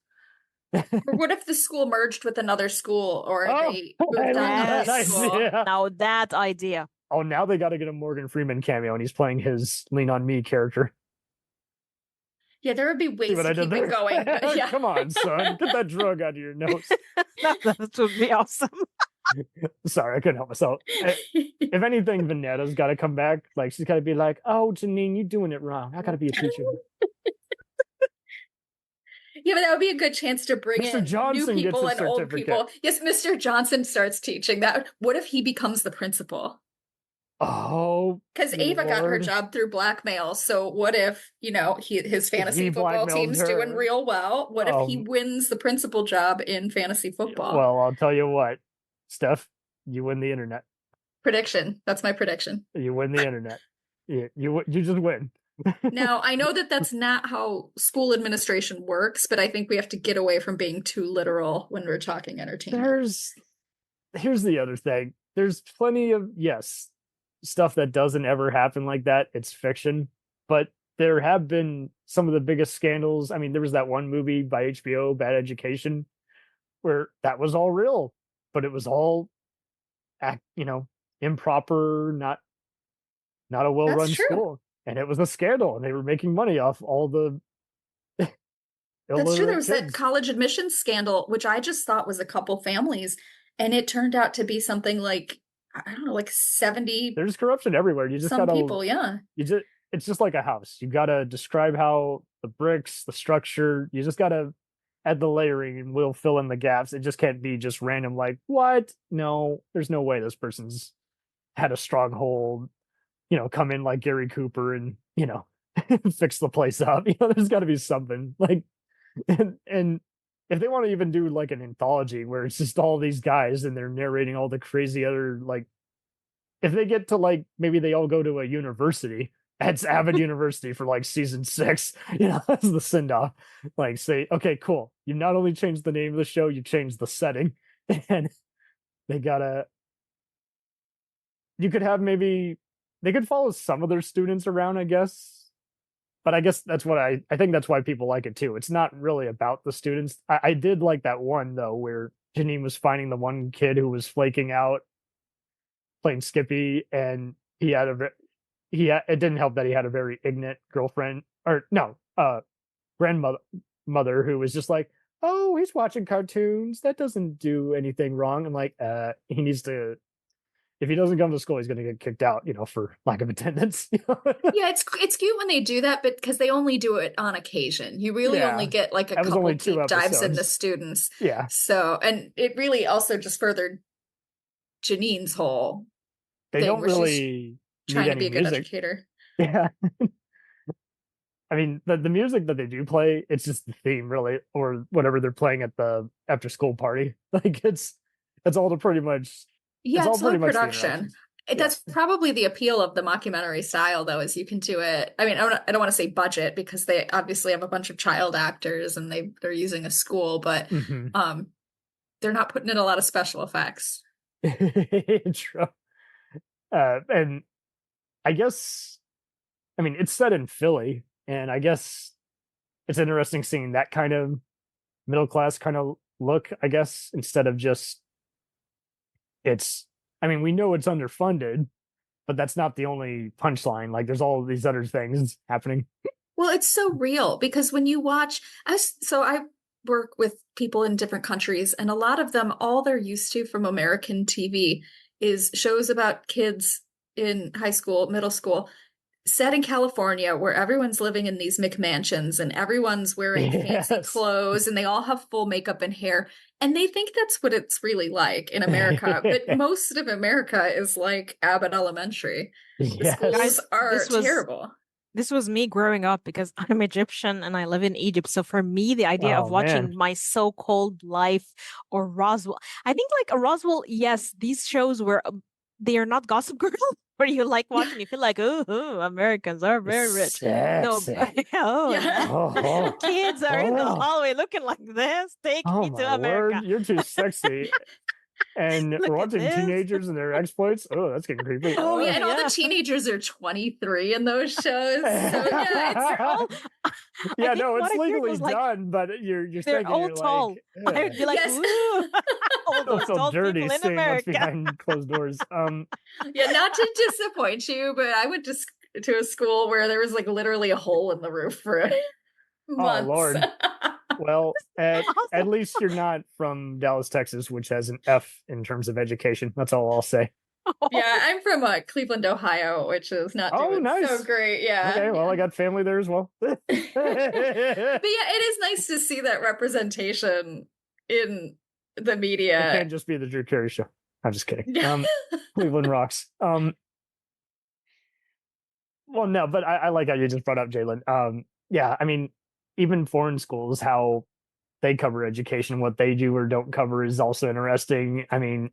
Or what if the school merged with another school, or they moved on to school? Now that idea. Oh, now they got to get a Morgan Freeman cameo, and he's playing his Lean on Me character. Yeah, there would be ways to keep it going. But yeah. Come on, son. Get that drug out of your nose. That would be awesome. Sorry, I couldn't help myself. If anything, Vanetta's got to come back. Like, she's got to be like, oh, Janine, you're doing it wrong. I got to be a teacher. Yeah, but that would be a good chance to bring Mr. in Johnson new people gets a and old certificate. people. Yes, Mr. Johnson starts teaching that. What if he becomes the principal? Oh, because Ava got her job through blackmail. So what if, his fantasy football team's doing real well? What if he wins the principal job in fantasy football? Well, I'll tell you what, Steph, you win the internet. Prediction. That's my prediction. You win the internet. You just win. Now, I know that that's not how school administration works, but I think we have to get away from being too literal when we're talking entertainment. Here's the other thing. There's plenty of, stuff that doesn't ever happen like that. It's fiction, but there have been some of the biggest scandals. I mean, there was that one movie by HBO, Bad Education, where that was all real, but it was all improper, not a well-run school, and it was a scandal, and they were making money off all the That's true. There was that college admissions scandal, which I just thought was a couple families, and it turned out to be something like, I don't know, like 70. There's corruption everywhere. You just gotta, people, yeah. It's just like a house. You gotta describe how the bricks, the structure. You just gotta add the layering, and we'll fill in the gaps. It just can't be just random. Like, what? No, there's no way this person's had a stronghold. Come in like Gary Cooper and fix the place up. There's got to be something like, and if they want to even do like an anthology where it's just all these guys and they're narrating all the crazy other, like, if they get to like, maybe they all go to a university, it's Abbott University for like season 6, that's the send off. Like, say, okay, cool. You not only changed the name of the show, you changed the setting, and you could have maybe they could follow some of their students around, I guess. But I guess that's what I think that's why people like it too. It's not really about the students. I did like that one though, where Janine was finding the one kid who was flaking out playing Skippy, and it didn't help that he had a very ignorant girlfriend or no, grandmother who was just like, oh, he's watching cartoons. That doesn't do anything wrong. I'm like, he needs to. If he doesn't come to school, he's going to get kicked out, for lack of attendance. Yeah, it's cute when they do that, but because they only do it on occasion. You really only get like a couple deep dives into students. Yeah. So, and it really also just furthered Janine's whole they thing don't where really she's trying to be a good music. educator. Yeah. I mean, the music that they do play, it's just the theme, really, or whatever they're playing at the after school party. Like it's all to pretty much. Yeah, it's pretty low production. That's probably the appeal of the mockumentary style, though, is you can do it. I mean, I don't want to say budget because they obviously have a bunch of child actors and they're using a school, but they're not putting in a lot of special effects. True. And I guess, I mean, it's set in Philly, and I guess it's interesting seeing that kind of middle class kind of look, I guess, instead of just I mean, we know it's underfunded, but that's not the only punchline. Like there's all these other things happening. Well, it's so real because when you watch, I work with people in different countries, and a lot of them, all they're used to from American TV is shows about kids in high school, middle school, set in California, where everyone's living in these McMansions and everyone's wearing fancy clothes and they all have full makeup and hair. And they think that's what it's really like in America. But most of America is like Abbott Elementary. The schools are terrible. This was me growing up because I'm Egyptian and I live in Egypt. So for me, the idea of watching My So-Called Life or Roswell, I think like a Roswell, yes, these shows they are not Gossip Girl, where you like watching, you feel like, oh, Americans are very rich. No, kids are in the hallway looking like this. Take me to America. Word, you're too sexy. And we're watching teenagers and their exploits. Oh, that's getting creepy. Oh, yeah, and all the teenagers are 23 in those shows. So yeah, it's legally done, but you're they're thinking all you're tall. like, I would be like, ooh, all those so tall dirty people in seeing what's America. behind closed doors. Yeah, not to disappoint you, but I went to a school where there was like literally a hole in the roof for months. Oh Lord. Well, at least you're not from Dallas, Texas, which has an F in terms of education. That's all I'll say. Yeah, I'm from Cleveland, Ohio, which is not doing so great. Yeah. Okay, well, I got family there as well. But yeah, it is nice to see that representation in the media. It can't just be the Drew Carey show. I'm just kidding. Cleveland rocks. Well, no, but I like how you just brought up Jaylan. Yeah, I mean, even foreign schools, how they cover education, what they do or don't cover is also interesting. I mean,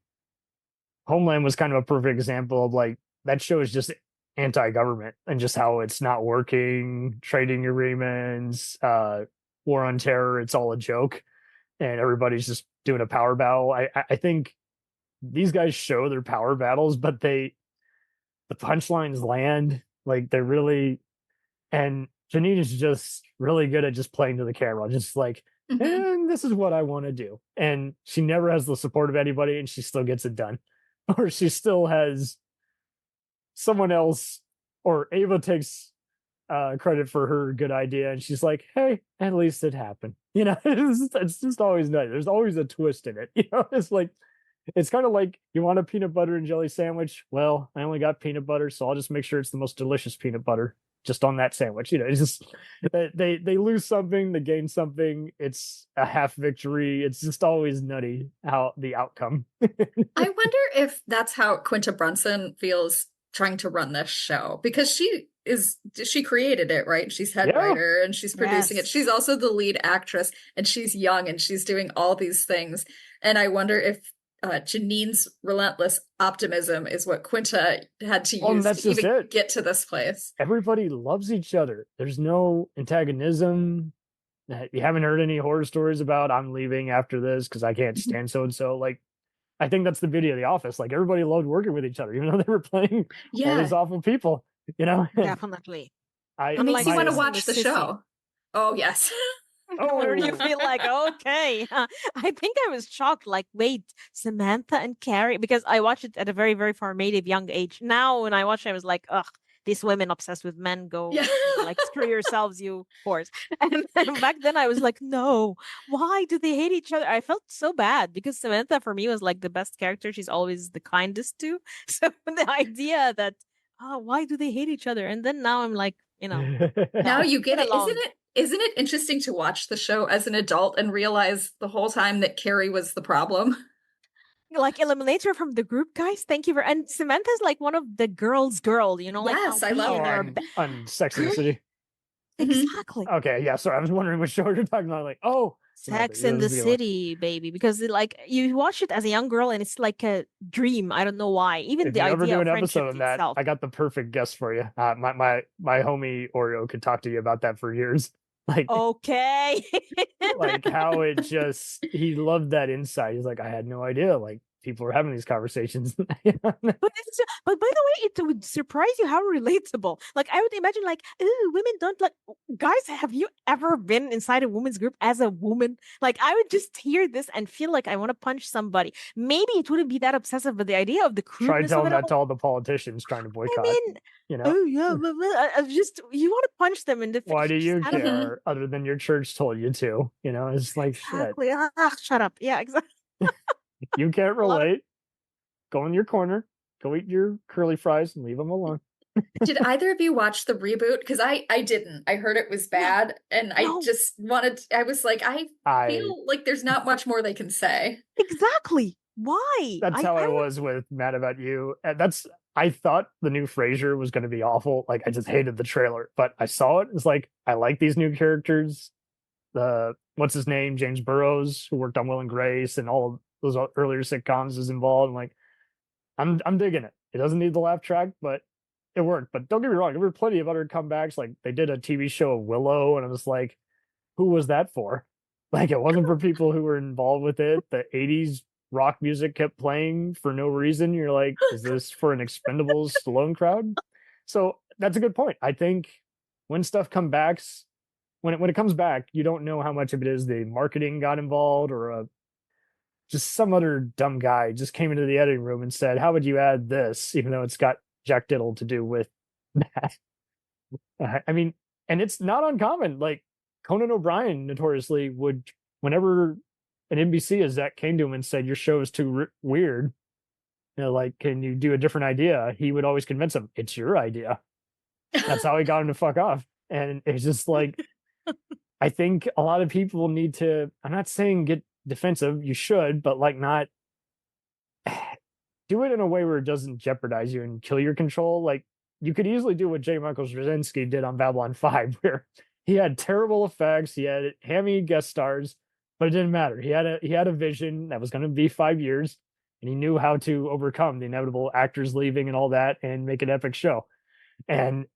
Homeland was kind of a perfect example of like that show is just anti-government and just how it's not working, trading agreements, war on terror, it's all a joke. And everybody's just doing a power battle. I think these guys show their power battles, but the punchlines land. Like they're really, and Janine is just really good at just playing to the camera, just like, and this is what I want to do. And she never has the support of anybody and she still gets it done. Or she still has someone else, or Ava takes credit for her good idea and she's like, hey, at least it happened. You know, it's just always nice. There's always a twist in it. You know, it's like, it's kind of like, you want a peanut butter and jelly sandwich? Well, I only got peanut butter, so I'll just make sure it's the most delicious peanut butter just on that sandwich. You know, it's just they lose something, they gain something. It's a half victory. It's just always nutty how the outcome. I wonder if that's how Quinta Brunson feels trying to run this show, because she created it, right? She's head writer and she's producing it. She's also the lead actress and she's young and she's doing all these things. And I wonder if Janine's relentless optimism is what Quinta had to use to even get to this place. Everybody loves each other. There's no antagonism. You haven't heard any horror stories about I'm leaving after this because I can't stand so and so. Like, I think that's the beauty of The Office. Like, everybody loved working with each other, even though they were playing all these awful people. You know, definitely. It makes you want to watch the show. Oh yes. Or you feel like, okay. I think I was shocked, like, wait, Samantha and Carrie, because I watched it at a very, very formative young age. Now, when I watched it, I was like, ugh, these women obsessed with men go like screw yourselves, you whores. And then back then I was like, no, why do they hate each other? I felt so bad because Samantha for me was like the best character. She's always the kindest to. So the idea that why do they hate each other? And then now I'm like, now you get it. Isn't it interesting to watch the show as an adult and realize the whole time that Carrie was the problem? Like, eliminate her from the group, guys. Thank you and Samantha's like one of the girl, yes, I love her on Sex and the City. Exactly. Okay, yeah, sorry, I was wondering what show you're talking about. Like, Sex in the City, baby, because like you watch it as a young girl and it's like a dream. I don't know why. Even if the you idea ever do of an friendship episode on that, itself. I got the perfect guest for you. My homie Oreo could talk to you about that for years. Like, okay, like how it just, he loved that insight. He's like, I had no idea. Like, people are having these conversations. But by the way, it would surprise you how relatable. Like, I would imagine, like, ooh, women don't like guys. Have you ever been inside a women's group as a woman? Like, I would just hear this and feel like I want to punch somebody. Maybe it wouldn't be that obsessive, but the idea of the crudeness. Try telling that to all the politicians trying to boycott. I mean, oh yeah, just you want to punch them in the face. Why do you care? Other than your church told you to? It's like exactly. Shit. Shut up. Yeah, exactly. You can't relate. Go in your corner. Go eat your curly fries and leave them alone. Did either of you watch the reboot? Because I didn't. I heard it was bad, and I just wanted. I was like, I feel like there's not much more they can say. Exactly. Why? That's how I was with Mad About You. I thought the new Frasier was going to be awful. Like, I just hated the trailer, but I saw it. It's like, I like these new characters. What's his name? James Burrows, who worked on Will and Grace and all of those earlier sitcoms, is involved. I'm like, I'm digging it. It doesn't need the laugh track, but it worked. But don't get me wrong, there were plenty of other comebacks. Like, they did a TV show of Willow, and I was like, who was that for? Like, it wasn't for people who were involved with it. The 80s rock music kept playing for no reason. You're like, is this for an Expendables Stallone crowd? So that's a good point. I think when stuff comes back, when it comes back, you don't know how much of it is the marketing got involved, or just some other dumb guy just came into the editing room and said, how would you add this, even though it's got jack diddle to do with that? I mean, and it's not uncommon. Like, Conan O'Brien notoriously would, whenever an NBC exec came to him and said, your show is too weird, like, can you do a different idea? He would always convince him, it's your idea. That's how he got him to fuck off. And it's just like, I think a lot of people need to, I'm not saying get defensive, you should, but like, not do it in a way where it doesn't jeopardize you and kill your control. Like, you could easily do what J. Michael Straczynski did on Babylon 5, where he had terrible effects, he had hammy guest stars, but it didn't matter. He had a vision that was going to be 5 years, and he knew how to overcome the inevitable actors leaving and all that and make an epic show. And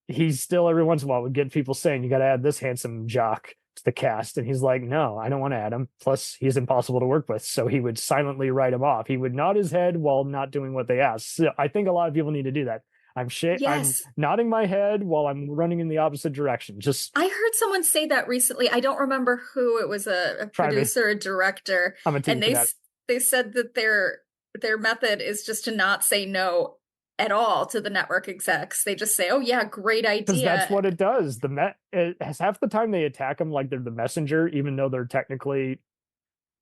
he still every once in a while would get people saying, you got to add this handsome jock to the cast, and he's like, no, I don't want to add him, plus he's impossible to work with. So he would silently write him off. He would nod his head while not doing what they asked. So I think a lot of people need to do that. I'm nodding my head while I'm running in the opposite direction. I heard someone say that recently. I don't remember who it was, a producer, a director, and they said that their method is just to not say no at all to the network execs. They just say, oh yeah, great idea. Because that's what it does. Half the time they attack them like they're the messenger, even though they're technically,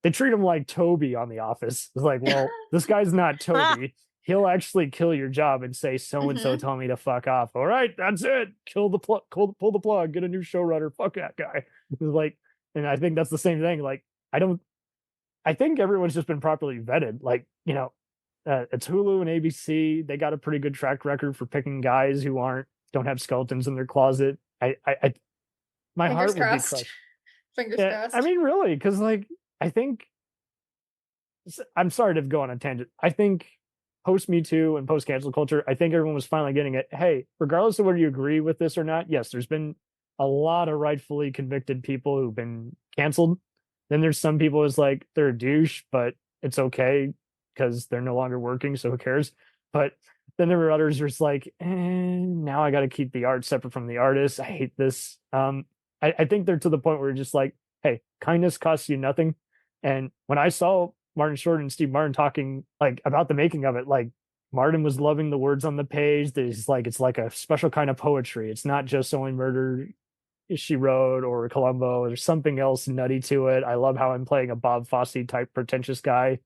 they treat them like Toby on The Office. It's like, well, this guy's not Toby. He'll actually kill your job and say, so-and-so told me to fuck off. All right, that's it. Pull the plug, get a new showrunner. Fuck that guy. Like, and I think that's the same thing. Like, I think everyone's just been properly vetted. Like, it's Hulu and ABC. They got a pretty good track record for picking guys who don't have skeletons in their closet. My heart would be crushed. Fingers crossed. I mean, really, because like, I think, I'm sorry to go on a tangent. I think post Me Too and post cancel culture, I think everyone was finally getting it. Hey, regardless of whether you agree with this or not, yes, there's been a lot of rightfully convicted people who've been canceled. Then there's some people who's like, they're a douche, but it's okay because they're no longer working, so who cares? But then there were others who's like, now I got to keep the art separate from the artist. I hate this. I think they're to the point where you're just like, hey, kindness costs you nothing. And when I saw Martin Short and Steve Martin talking like about the making of it, like Martin was loving the words on the page. There's like, it's like a special kind of poetry. It's not just Only Murder She Wrote or Columbo. There's something else nutty to it. I love how I'm playing a Bob Fosse type pretentious guy.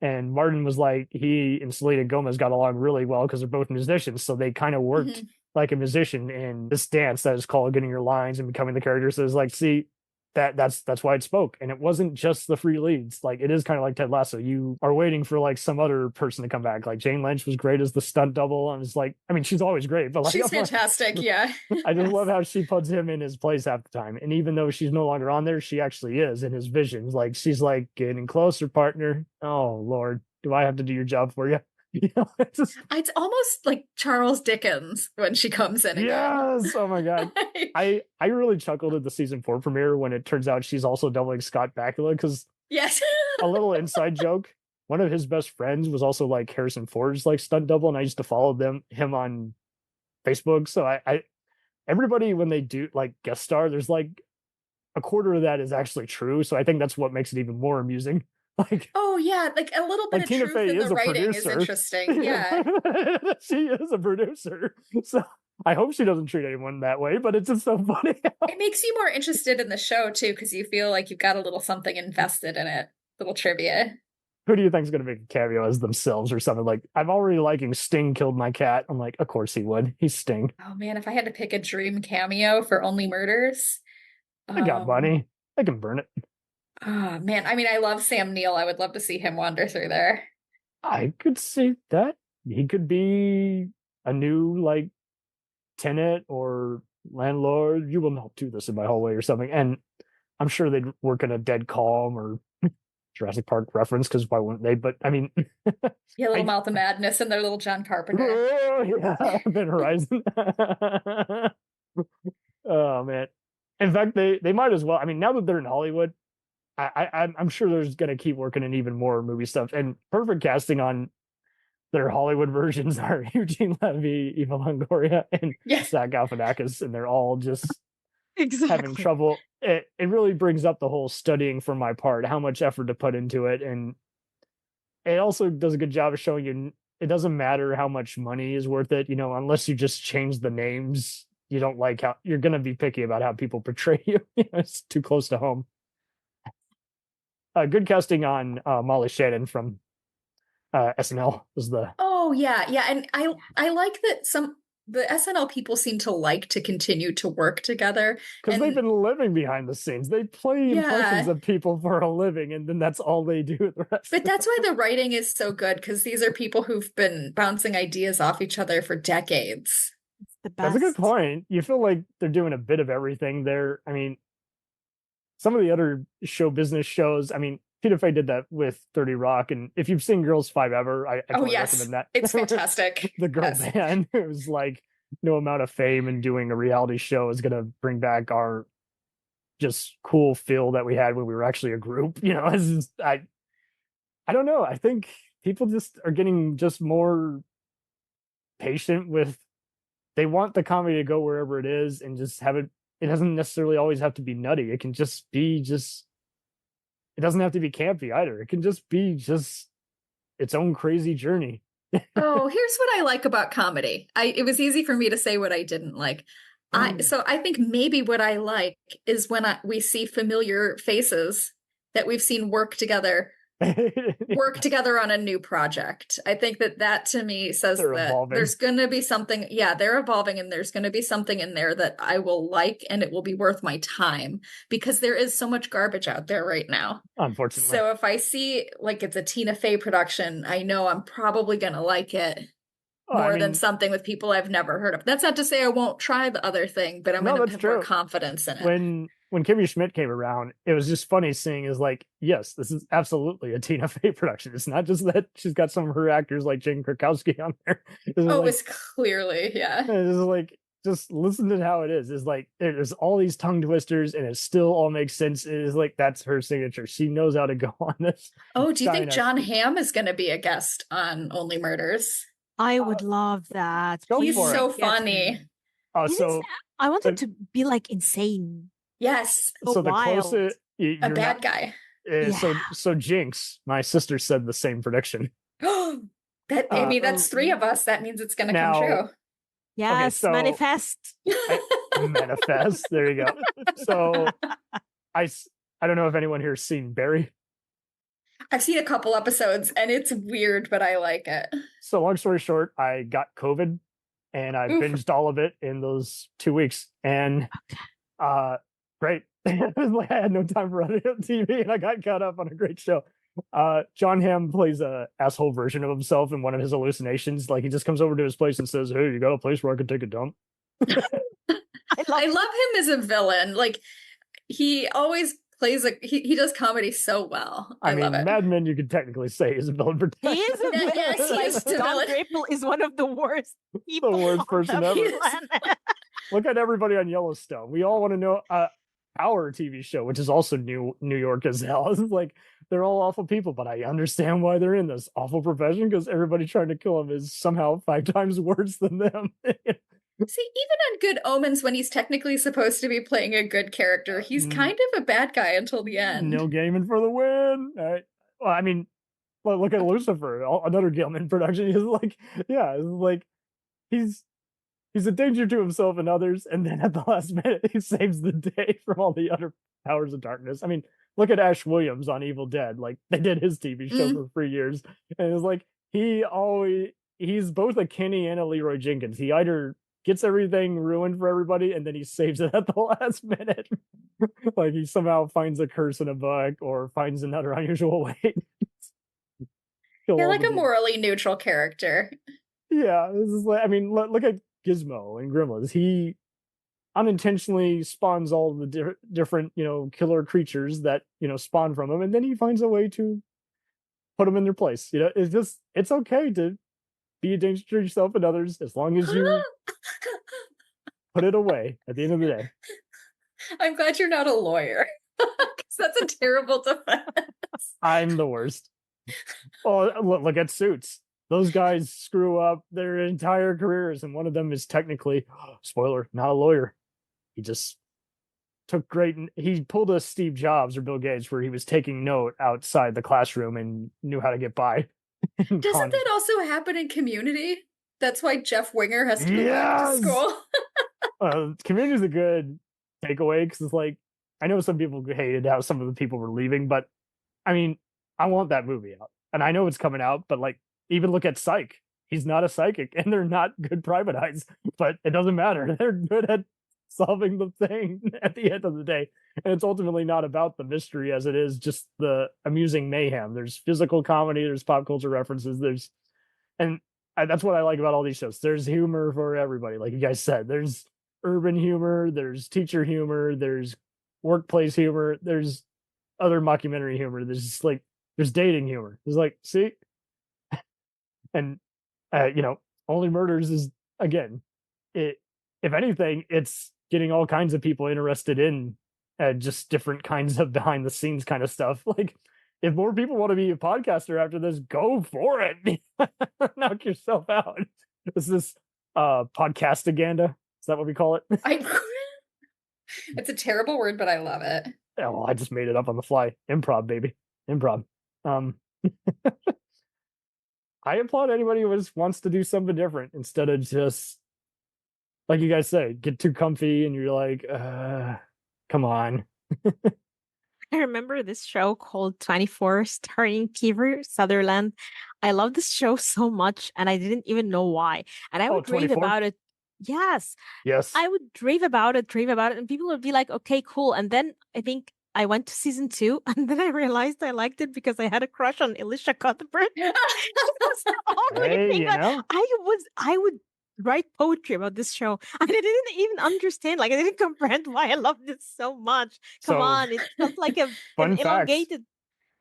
And Martin was like, he and Selena Gomez got along really well because they're both musicians. So they kind of worked like a musician in this dance that is called getting your lines and becoming the character. So it's like, see, that's why it spoke. And it wasn't just the free leads. Like, it is kind of like Ted Lasso. You are waiting for like some other person to come back. Like Jane Lynch was great as the stunt double. And it's like, I mean, she's always great, but like, she's fantastic. Yeah. I just love how she puts him in his place half the time. And even though she's no longer on there, she actually is in his visions. Like, she's like, getting closer, partner. Oh Lord, do I have to do your job for you? You know, it's almost like Charles Dickens when she comes in again. Yes. Oh my God. I really chuckled at the season 4 premiere when it turns out she's also doubling Scott Bakula, because yes, a little inside joke. One of his best friends was also like Harrison Ford's like stunt double, and I used to follow him on Facebook. So I everybody, when they do like guest star, there's like a quarter of that is actually true. So I think that's what makes it even more amusing. Like, oh yeah, like a little bit like of Tina truth Fey in is the a writing producer. is interesting. Yeah. She is a producer. So I hope she doesn't treat anyone that way, but it's just so funny. It makes you more interested in the show too, because you feel like you've got a little something invested in it. Little trivia. Who do you think is going to make a cameo as themselves or something? Like, I'm already liking Sting killed my cat. I'm like, of course he would. He's Sting. Oh man, if I had to pick a dream cameo for Only Murders, I got money. I can burn it. Oh man, I mean, I love Sam Neill. I would love to see him wander through there. I could see that. He could be a new, like, tenant or landlord. You will not do this in my hallway or something. And I'm sure they'd work in a Dead Calm or Jurassic Park reference, because why wouldn't they? But I mean, yeah, little Mouth of Madness and their little John Carpenter. Oh, yeah, Event Horizon. Oh man. In fact, they might as well. I mean, now that they're in Hollywood, I'm sure they're going to keep working in even more movie stuff. And perfect casting on their Hollywood versions are Eugene Levy, Eva Longoria, and Zach Galifianakis, and they're all just having trouble. It really brings up the whole studying for my part, how much effort to put into it, and it also does a good job of showing you it doesn't matter how much money is worth it. You know, unless you just change the names, you don't like how you're going to be picky about how people portray you. You know, it's too close to home. Good casting on Molly Shannon from SNL was the. Oh yeah, and I like that the SNL people seem to like to continue to work together because they've been living behind the scenes. They play impressions of people for a living, and then that's all they do the rest. But that's why the writing is so good, because these are people who've been bouncing ideas off each other for decades. It's the best. That's a good point. You feel like they're doing a bit of everything there. I mean, some of the other show business shows, I mean, Tina Fey did that with 30 Rock, and if you've seen Girls 5 Ever, I totally recommend that. It's fantastic. The girl band, it was like no amount of fame and doing a reality show is going to bring back our just cool feel that we had when we were actually a group. You know, I don't know. I think people just are getting just more patient with, they want the comedy to go wherever it is and just have it. It doesn't necessarily always have to be nutty. It can just be it doesn't have to be campy either. It can just be its own crazy journey. Oh, here's what I like about comedy. It was easy for me to say what I didn't like. So I think maybe what I like is when we see familiar faces that we've seen work together on a new project. I think that to me says they're that evolving. There's going to be something. Yeah, they're evolving, and there's going to be something in there that I will like, and it will be worth my time, because there is so much garbage out there right now. Unfortunately. So if I see like it's a Tina Fey production, I know I'm probably going to like it more than something with people I've never heard of. That's not to say I won't try the other thing, but I'm going to have more confidence in it. When Kimmy Schmidt came around, it was just funny seeing is like, yes, this is absolutely a Tina Fey production. It's not just that she's got some of her actors like Jane Krakowski on there. It's clearly, yeah. It's like, just listen to how it is. It's like, there's all these tongue twisters and it still all makes sense. It is like, that's her signature. She knows how to go on this. Oh, do you think John Hamm is going to be a guest on Only Murders? I would love that. He's so funny. I want him to be like insane. Yes. So the closest a bad guy. So Jinx, my sister said the same prediction. That I mean, that's 3 of us. That means it's going to come true. Yes, so manifest. Manifest. There you go. So I don't know if anyone here has seen Barry. I've seen a couple episodes and it's weird, but I like it. So long story short, I got COVID and I binged all of it in those 2 weeks. And great. It was like I had no time for running on TV and I got caught up on a great show. John Hamm plays a asshole version of himself in one of his hallucinations. Like he just comes over to his place and says, "Hey, you got a place where I can take a dump?" I love him as a villain. Like he always plays he does comedy so well. I love it. Mad Men, you could technically say is a villain for He is a villain. Yes, he is a Don villain. Draper is one of the worst people. The worst person ever. Look at everybody on Yellowstone. We all want to know our TV show, which is also New York as hell. It's like they're all awful people, but I understand why they're in this awful profession because everybody trying to kill them is somehow 5 times worse than them. See, even on Good Omens, when he's technically supposed to be playing a good character, he's kind of a bad guy until the end. Neil Gaiman for the win. Well, I mean, look at Lucifer, another Gaiman production. He's like, he's a danger to himself and others, and then at the last minute, he saves the day from all the other powers of darkness. I mean, look at Ash Williams on Evil Dead. Like, they did his TV show for 3 years, and it's like, he's both a Kenny and a Leroy Jenkins. He either gets everything ruined for everybody, and then he saves it at the last minute. Like, he somehow finds a curse in a book, or finds another unusual way. Like a morally neutral character. Yeah, this is like, I mean, look at Gizmo and Gremlins. He unintentionally spawns all the different, killer creatures that, spawn from him, and then he finds a way to put them in their place. It's okay to be a danger to yourself and others as long as you put it away at the end of the day. I'm glad you're not a lawyer, because that's a terrible defense. I'm the worst. Oh, look at Suits. Those guys screw up their entire careers, and one of them is technically, spoiler, not a lawyer. He just he pulled a Steve Jobs or Bill Gates where he was taking note outside the classroom and knew how to get by. Doesn't that also happen in Community? That's why Jeff Winger has to go back to school. Community is a good takeaway because it's like, I know some people hated how some of the people were leaving, but I mean, I want that movie out. And I know it's coming out, but like, even look at Psych. He's not a psychic, and they're not good private eyes, but it doesn't matter. They're good at solving the thing at the end of the day. And it's ultimately not about the mystery as it is just the amusing mayhem. There's physical comedy, there's pop culture references, that's what I like about all these shows. There's humor for everybody. Like you guys said, there's urban humor, there's teacher humor, there's workplace humor, there's other mockumentary humor. There's dating humor. There's like, see? And, Only Murders is, again, if anything, it's getting all kinds of people interested in just different kinds of behind the scenes kind of stuff. Like, if more people want to be a podcaster after this, go for it. Knock yourself out. Is this podcastaganda? Is that what we call it? It's a terrible word, but I love it. Yeah, well, I just made it up on the fly. Improv, baby. Improv. I applaud anybody who wants to do something different instead of just, like you guys say, get too comfy and you're like, come on. I remember this show called 24 starring Kiefer Sutherland. I love this show so much and I didn't even know why. And I would rave about it. Yes. I would rave about it, and people would be like, okay, cool. And then I think I went to season 2, and then I realized I liked it because I had a crush on Elisha Cuthbert. That's the only thing I would write poetry about this show. And I didn't even understand. Like, I didn't comprehend why I loved it so much. Come on, it's not like an elongated.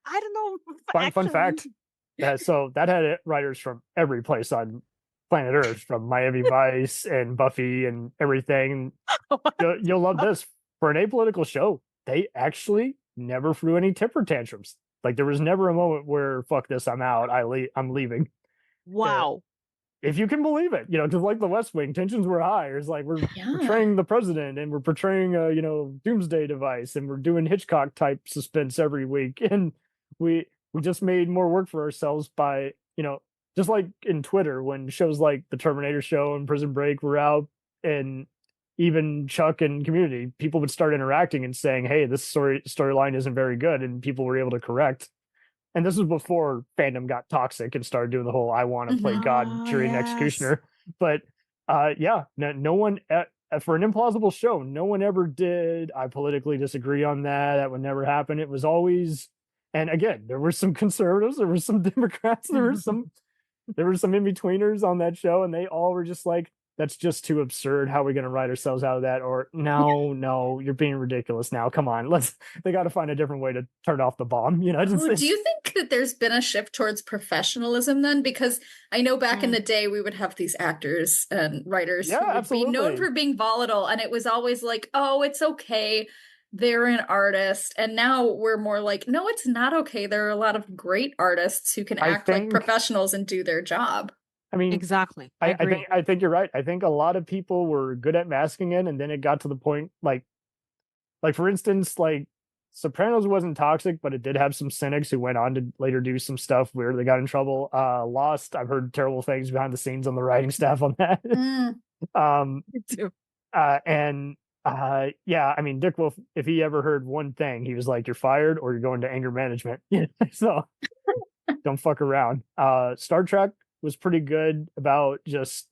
I don't know. Fun fact. Yeah, so that had writers from every place on planet Earth, from Miami Vice and Buffy and everything. You'll love this. For an apolitical show, they actually never threw any temper tantrums. Like, there was never a moment where, fuck this, I'm out, I'm leaving. Wow. If you can believe it, because like the West Wing, tensions were high. It's like, we're portraying the president, and we're portraying a, doomsday device, and we're doing Hitchcock type suspense every week. And we just made more work for ourselves by, just like in Twitter, when shows like the Terminator show and Prison Break were out, and even Chuck and Community, people would start interacting and saying, hey, this storyline isn't very good, and people were able to correct. And this was before fandom got toxic and started doing the whole I want to play God, jury, and executioner. But no one, for an implausible show, no one ever did, I politically disagree on that would never happen. It was always, and again, there were some conservatives, there were some Democrats, there were some in-betweeners on that show, and they all were just like, that's just too absurd. How are we going to write ourselves out of that? Or no, you're being ridiculous now. Come on, they got to find a different way to turn off the bomb. Do you think that there's been a shift towards professionalism then? Because I know back in the day, we would have these actors and writers who would be known for being volatile. And it was always like, oh, it's okay. They're an artist. And now we're more like, no, it's not okay. There are a lot of great artists who can act like professionals and do their job. I mean, exactly. I think you're right. I think a lot of people were good at masking it, and then it got to the point, like for instance, like Sopranos wasn't toxic, but it did have some cynics who went on to later do some stuff where they got in trouble. Lost, I've heard terrible things behind the scenes on the writing staff on that. Me too. I mean, Dick Wolf, if he ever heard one thing, he was like, "You're fired, or you're going to anger management." So don't fuck around. Star Trek was pretty good about just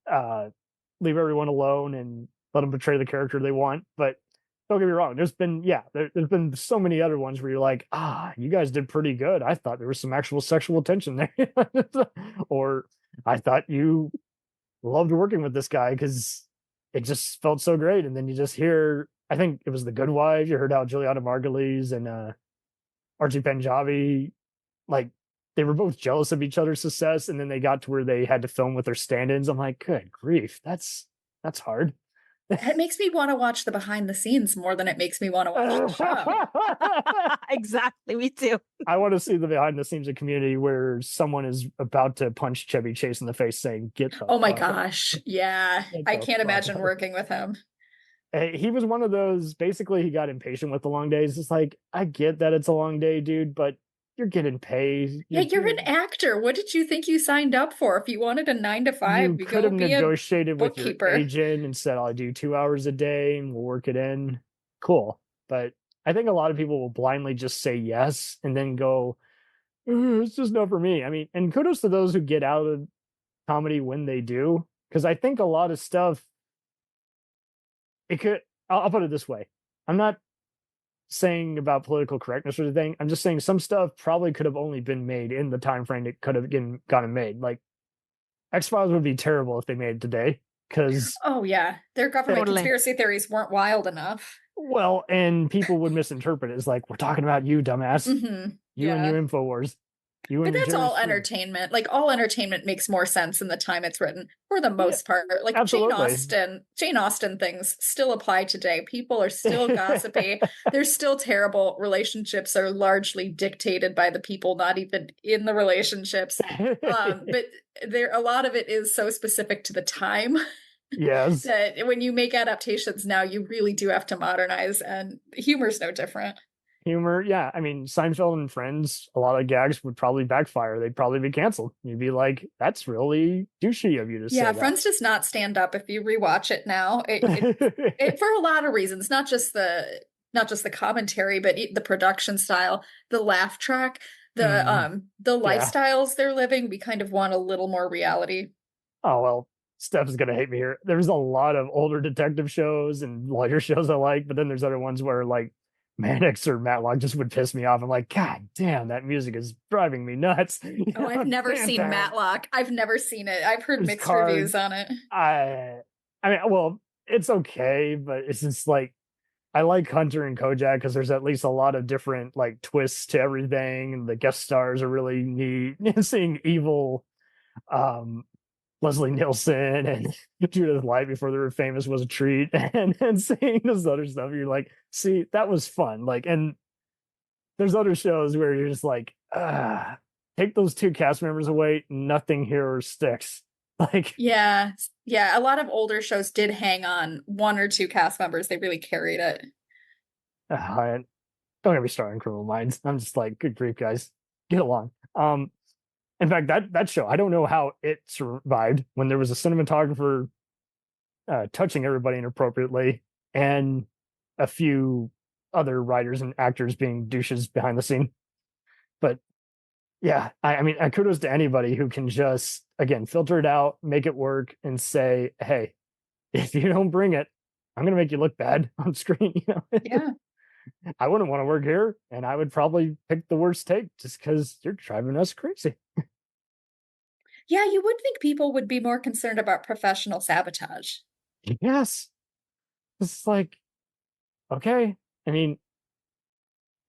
leave everyone alone and let them portray the character they want. But don't get me wrong, there's been so many other ones where you're like, you guys did pretty good. I thought there was some actual sexual tension there. Or I thought you loved working with this guy because it just felt so great. And then you just hear, I think it was The Good Wife, you heard how Juliana Margulies and Archie Panjabi, like, they were both jealous of each other's success, and then they got to where they had to film with their stand-ins. I'm like, good grief, that's hard. It makes me want to watch the behind the scenes more than it makes me want to watch the show. Exactly, me too. I want to see the behind the scenes of Community where someone is about to punch Chevy Chase in the face saying, get the oh my gosh. Yeah. I can't imagine working with him. He was one of those, basically he got impatient with the long days. It's like, I get that it's a long day, dude, but you're getting paid. You're an actor. What did you think you signed up for? If you wanted a 9 to 5, you could have negotiated with your agent and said, I'll do 2 hours a day and we'll work it in. Cool. But I think a lot of people will blindly just say yes and then go, it's just not for me. I mean, and kudos to those who get out of comedy when they do, because I think a lot of stuff, I'll put it this way. I'm not saying about political correctness or anything. I'm just saying some stuff probably could have only been made in the time frame it could have gotten made. Like X-Files would be terrible if they made it today, because their government conspiracy theories weren't wild enough. Well, and people would misinterpret it as like, we're talking about you, dumbass. You and your InfoWars. But that's all entertainment. Like, all entertainment makes more sense in the time it's written, for the most part. Like, Jane Austen things still apply today. People are still gossipy. There's still terrible relationships are largely dictated by the people not even in the relationships. But a lot of it is so specific to the time. Yes. That when you make adaptations now, you really do have to modernize, and humor's no different. Humor, yeah. I mean, Seinfeld and Friends, a lot of gags would probably backfire. They'd probably be canceled. You'd be like, that's really douchey of you to say that. Friends does not stand up if you rewatch it now. It for a lot of reasons, not just the commentary, but the production style, the laugh track, the lifestyles they're living. We kind of want a little more reality. Oh, well, Steph's gonna hate me here. There's a lot of older detective shows and lawyer shows I like, but then there's other ones where like Mannix or Matlock just would piss me off. I'm like, God damn, that music is driving me nuts. I've never seen Matlock. I've never seen it. I've heard mixed reviews on it. I mean, well, it's okay, but it's just like, I like Hunter and Kojak because there's at least a lot of different like twists to everything, and the guest stars are really neat. Seeing evil Leslie Nielsen and Judith Light before they were famous was a treat, and seeing this other stuff, you're like, see, that was fun. Like, and there's other shows where you're just like, take those 2 cast members away, nothing here sticks. Like, yeah, a lot of older shows did hang on 1 or 2 cast members. They really carried it. Don't get me started on Criminal Minds. I'm just like, good grief, guys, get along. In fact, that show, I don't know how it survived when there was a cinematographer touching everybody inappropriately and a few other writers and actors being douches behind the scene. But yeah, I mean, kudos to anybody who can just, again, filter it out, make it work, and say, hey, if you don't bring it, I'm going to make you look bad on screen. You know? Yeah. I wouldn't want to work here, and I would probably pick the worst take just because you're driving us crazy. Yeah, you would think people would be more concerned about professional sabotage. Yes. It's like, okay. I mean,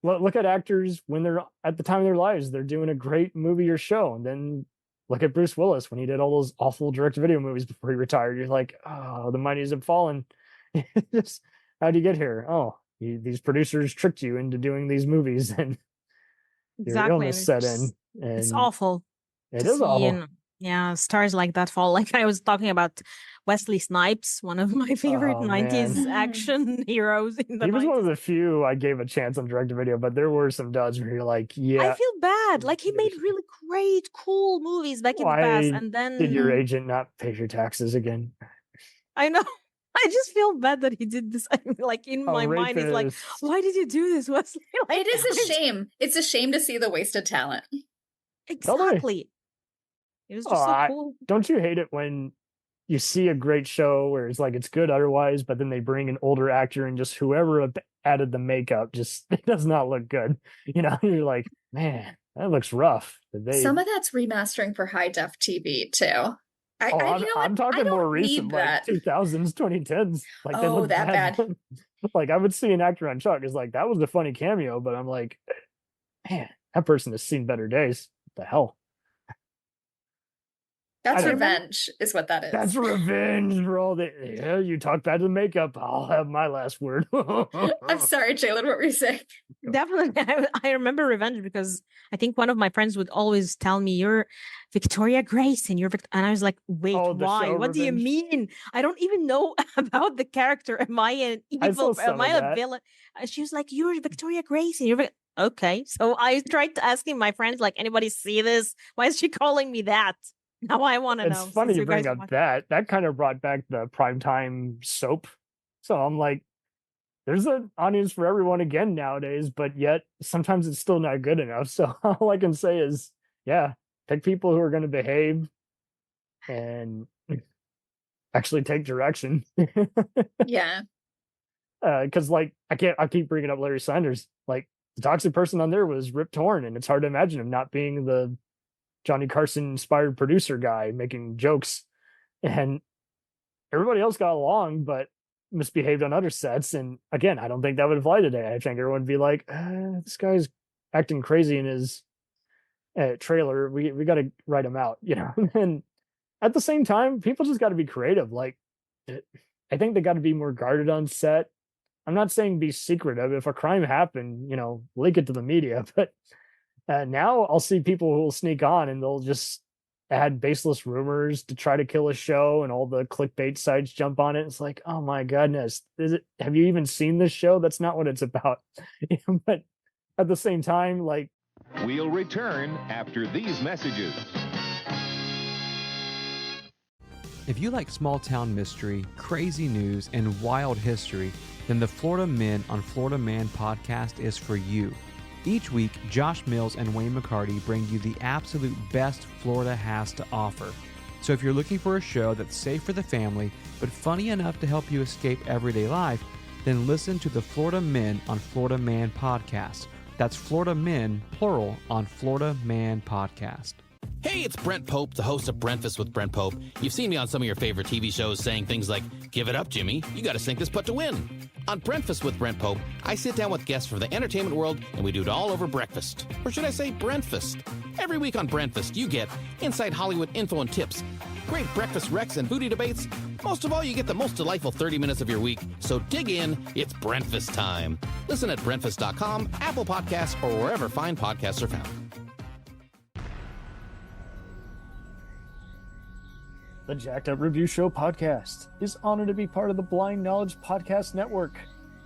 look at actors when they're at the time of their lives, they're doing a great movie or show. And then look at Bruce Willis when he did all those awful direct-to-video movies before he retired. You're like, oh, the mighties have fallen. How'd you get here? Oh, these producers tricked you into doing these movies, and your illness set in. And it's awful. It is awful. Yeah, stars like that fall. Like I was talking about Wesley Snipes, one of my favorite 90s action heroes. He was one of the few I gave a chance on direct-to-video, but there were some duds where you're like, yeah. I feel bad. Like he made really great, cool movies back in the past. And then did your agent not pay your taxes again? I know. I just feel bad that he did this. Like in my mind, it's like, why did you do this, Wesley? Like, it is a shame. It's a shame to see the wasted talent. Exactly. It was just so cool. Don't you hate it when you see a great show where it's like it's good otherwise, but then they bring an older actor and just whoever added the makeup just it does not look good. You know, you're like, man, that looks rough. Some of that's remastering for high def TV too. I'm talking more recent, like 2000s, 2010s. Like they look that bad. Like I would see an actor on Chuck is like that was a funny cameo, but I'm like, man, that person has seen better days. What the hell? That's revenge, is what that is. That's revenge for all the. Yeah, you talk bad to the makeup. I'll have my last word. I'm sorry, Jaylan. What were you saying? Definitely, I remember revenge because I think one of my friends would always tell me, "You're Victoria Grace," and and I was like, "Wait, why? What do you mean? I don't even know about the character. Am I an evil? Am I a villain?" And she was like, "You're Victoria Grace, and you're." Okay, so I tried asking my friends, like, "Anybody see this? Why is she calling me that?" Now I want to know. It's funny you bring up that. That kind of brought back the primetime soap. So I'm like, there's an audience for everyone again nowadays, but yet sometimes it's still not good enough. So all I can say is, yeah, pick people who are going to behave and actually take direction. Yeah. Because like I keep bringing up Larry Sanders. Like the toxic person on there was Rip Torn, and it's hard to imagine him not being the Johnny Carson inspired producer guy making jokes, and everybody else got along but misbehaved on other sets. And again, I don't think that would apply today. I think everyone would be like, this guy's acting crazy in his trailer. We got to write him out, you know. And at the same time, people just got to be creative. Like I think they got to be more guarded on set. I'm not saying be secretive. If a crime happened, you know, leak it to the media, but now I'll see people who will sneak on and they'll just add baseless rumors to try to kill a show, and all the clickbait sites jump on it. It's like, oh my goodness, have you even seen this show? That's not what it's about. But at the same time, like, we'll return after these messages. If you like small town mystery, crazy news, and wild history, then the Florida Men on Florida Man podcast is for you. Each week, Josh Mills and Wayne McCarty bring you the absolute best Florida has to offer. So if you're looking for a show that's safe for the family, but funny enough to help you escape everyday life, then listen to the Florida Men on Florida Man podcast. That's Florida Men, plural, on Florida Man podcast. Hey, it's Brent Pope, the host of Breakfast with Brent Pope. You've seen me on some of your favorite TV shows saying things like, "Give it up, Jimmy. You got to sink this putt to win." On Breakfast with Brent Pope, I sit down with guests from the entertainment world, and we do it all over breakfast. Or should I say Brentfast? Every week on Brentfast, you get inside Hollywood info and tips, great breakfast wrecks and booty debates. Most of all, you get the most delightful 30 minutes of your week. So dig in. It's Brentfast time. Listen at Brentfast.com, Apple Podcasts, or wherever fine podcasts are found. The Jacked Up Review Show podcast is honored to be part of the Blind Knowledge Podcast Network.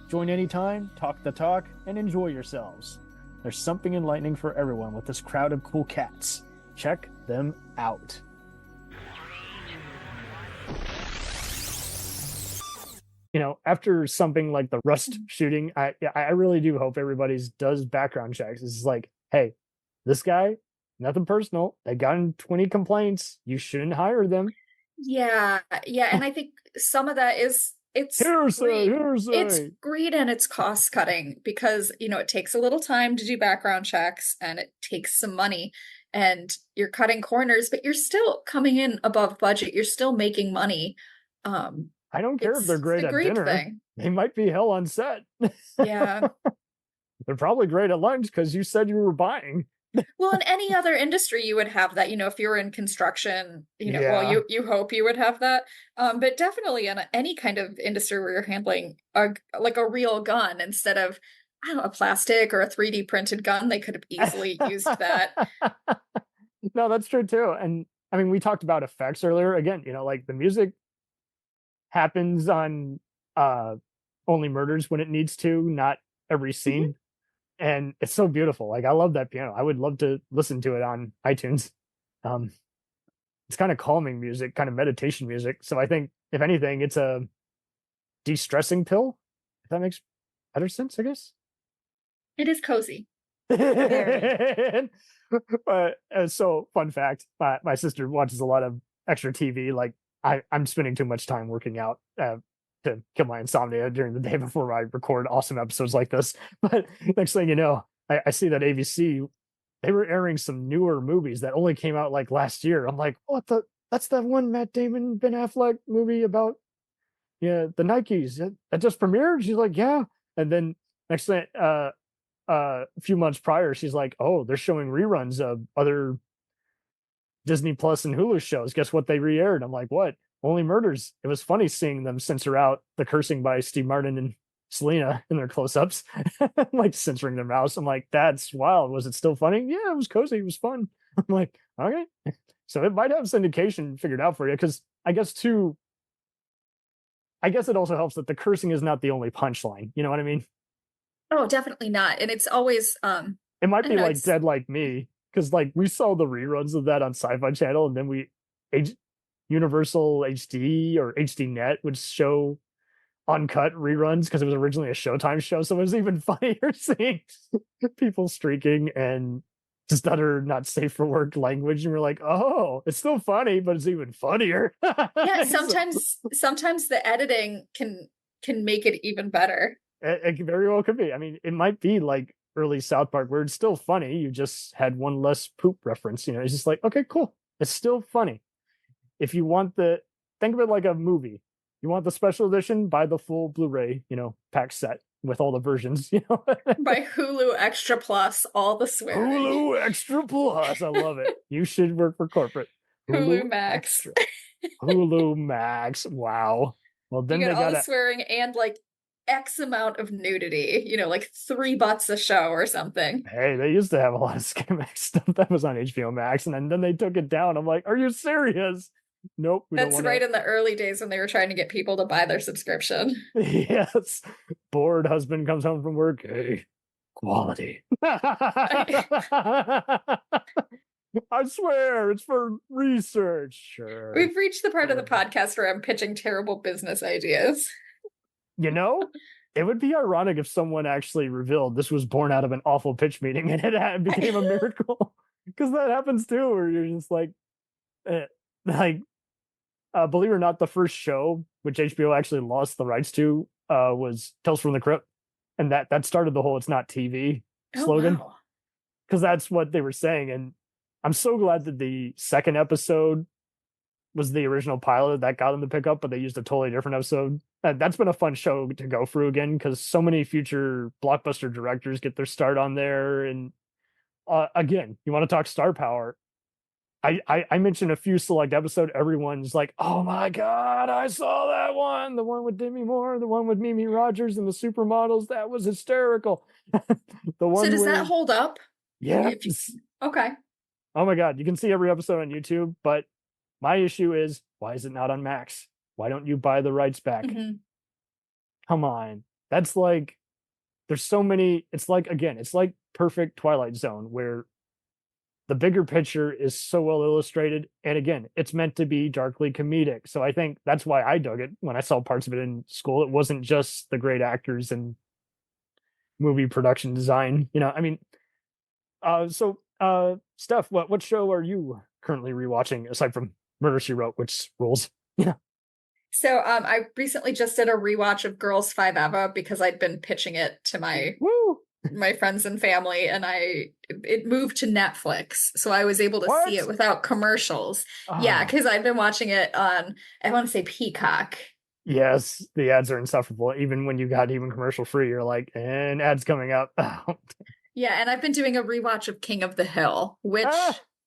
Join anytime, talk the talk, and enjoy yourselves. There's something enlightening for everyone with this crowd of cool cats. Check them out. You know, after something like the Rust shooting, I really do hope everybody's does background checks. It's like, hey, this guy, nothing personal. They got in 20 complaints. You shouldn't hire them. Yeah. And I think some of that is it's hearsay. It's greed and it's cost cutting because, you know, it takes a little time to do background checks and it takes some money and you're cutting corners, but you're still coming in above budget. You're still making money. I don't care if they're great at dinner. Thing. They might be hell on set. Yeah. They're probably great at lunch because you said you were buying. Well, in any other industry, you would have that. You know, if you were in construction, you know, well, you hope you would have that. But definitely in any kind of industry where you're handling a real gun instead of, I don't know, a plastic or a 3D printed gun, they could have easily used that. No, that's true too. And I mean, we talked about effects earlier. Again, you know, like the music happens on Only Murders when it needs to, not every scene. And it's so beautiful. Like, I love that piano. I would love to listen to it on iTunes. It's kind of calming music, kind of meditation music. So I think, if anything, it's a de-stressing pill, if that makes better sense, I guess. It is cozy. So, fun fact, my sister watches a lot of extra TV. Like, I'm spending too much time working out to kill my insomnia during the day before I record awesome episodes like this. But next thing you know, I see that ABC, they were airing some newer movies that only came out like last year. I'm like, that's that one Matt Damon, Ben Affleck movie about the Nikes that just premiered? She's like, yeah. And then next thing, a few months prior, she's like, oh, they're showing reruns of other Disney Plus and Hulu shows. Guess what they re-aired? I'm like, what? Only Murders. It was funny seeing them censor out the cursing by Steve Martin and Selena in their close-ups, like censoring their mouths. I'm like, that's wild. Was it still funny? Yeah, it was cozy. It was fun. I'm like, okay. So it might have syndication figured out for you, because I guess it also helps that the cursing is not the only punchline. You know what I mean? Oh, definitely not. And it's always it might be like Dead Like Me, because like we saw the reruns of that on Sci-Fi Channel, and then Universal HD or HD Net would show uncut reruns because it was originally a Showtime show. So it was even funnier seeing people streaking and just utter not safe for work language. And we're like, oh, it's still funny, but it's even funnier. Yeah, sometimes the editing can make it even better. It very well could be. I mean, it might be like early South Park where it's still funny. You just had one less poop reference. You know, it's just like, okay, cool. It's still funny. If you want think of it like a movie. You want the special edition, buy the full Blu-ray, pack set with all the versions, By Hulu Extra Plus, all the swearing. Hulu Extra Plus. I love it. You should work for corporate. Hulu Max. Hulu Max. Wow. Well, then you they got all got the swearing and like X amount of nudity, like 3 butts a show or something. Hey, they used to have a lot of Skinemax stuff that was on HBO Max, and then they took it down. I'm like, are you serious? Nope. That's right in the early days when they were trying to get people to buy their subscription. Yes. Bored husband comes home from work. Hey, quality. I swear, it's for research. Sure. We've reached the part of the podcast where I'm pitching terrible business ideas. It would be ironic if someone actually revealed this was born out of an awful pitch meeting and it became a miracle. Because that happens too, where you're just like, believe it or not, the first show which HBO actually lost the rights to was Tales from the Crypt, and that started the whole "it's not TV" slogan, because that's what they were saying. And I'm so glad that the second episode was the original pilot that got them to pick up, but they used a totally different episode. That's been a fun show to go through again, because so many future blockbuster directors get their start on there. And again, you want to talk star power. I mentioned a few select episodes. Everyone's like, oh my God, I saw that one. The one with Demi Moore, the one with Mimi Rogers and the supermodels. That was hysterical. The one. So does that hold up? Yeah. Okay. Oh my God. You can see every episode on YouTube, but my issue is, why is it not on Max? Why don't you buy the rights back? Mm-hmm. Come on. That's like, there's so many. It's like, again, it's like perfect Twilight Zone, where the bigger picture is so well illustrated. And again, it's meant to be darkly comedic. So I think that's why I dug it when I saw parts of it in school. It wasn't just the great actors and movie production design. I mean, Steph, what show are you currently rewatching aside from Murder, She Wrote, which rules? So I recently just did a rewatch of Girls 5 Eva because I'd been pitching it to my friends and family, and it moved to Netflix, so I was able to see it without commercials. Yeah, because I've been watching it on, I want to say Peacock. Yes, the ads are insufferable. Even when you got even commercial free, you're like, and ads coming up. Yeah, and I've been doing a rewatch of King of the Hill, which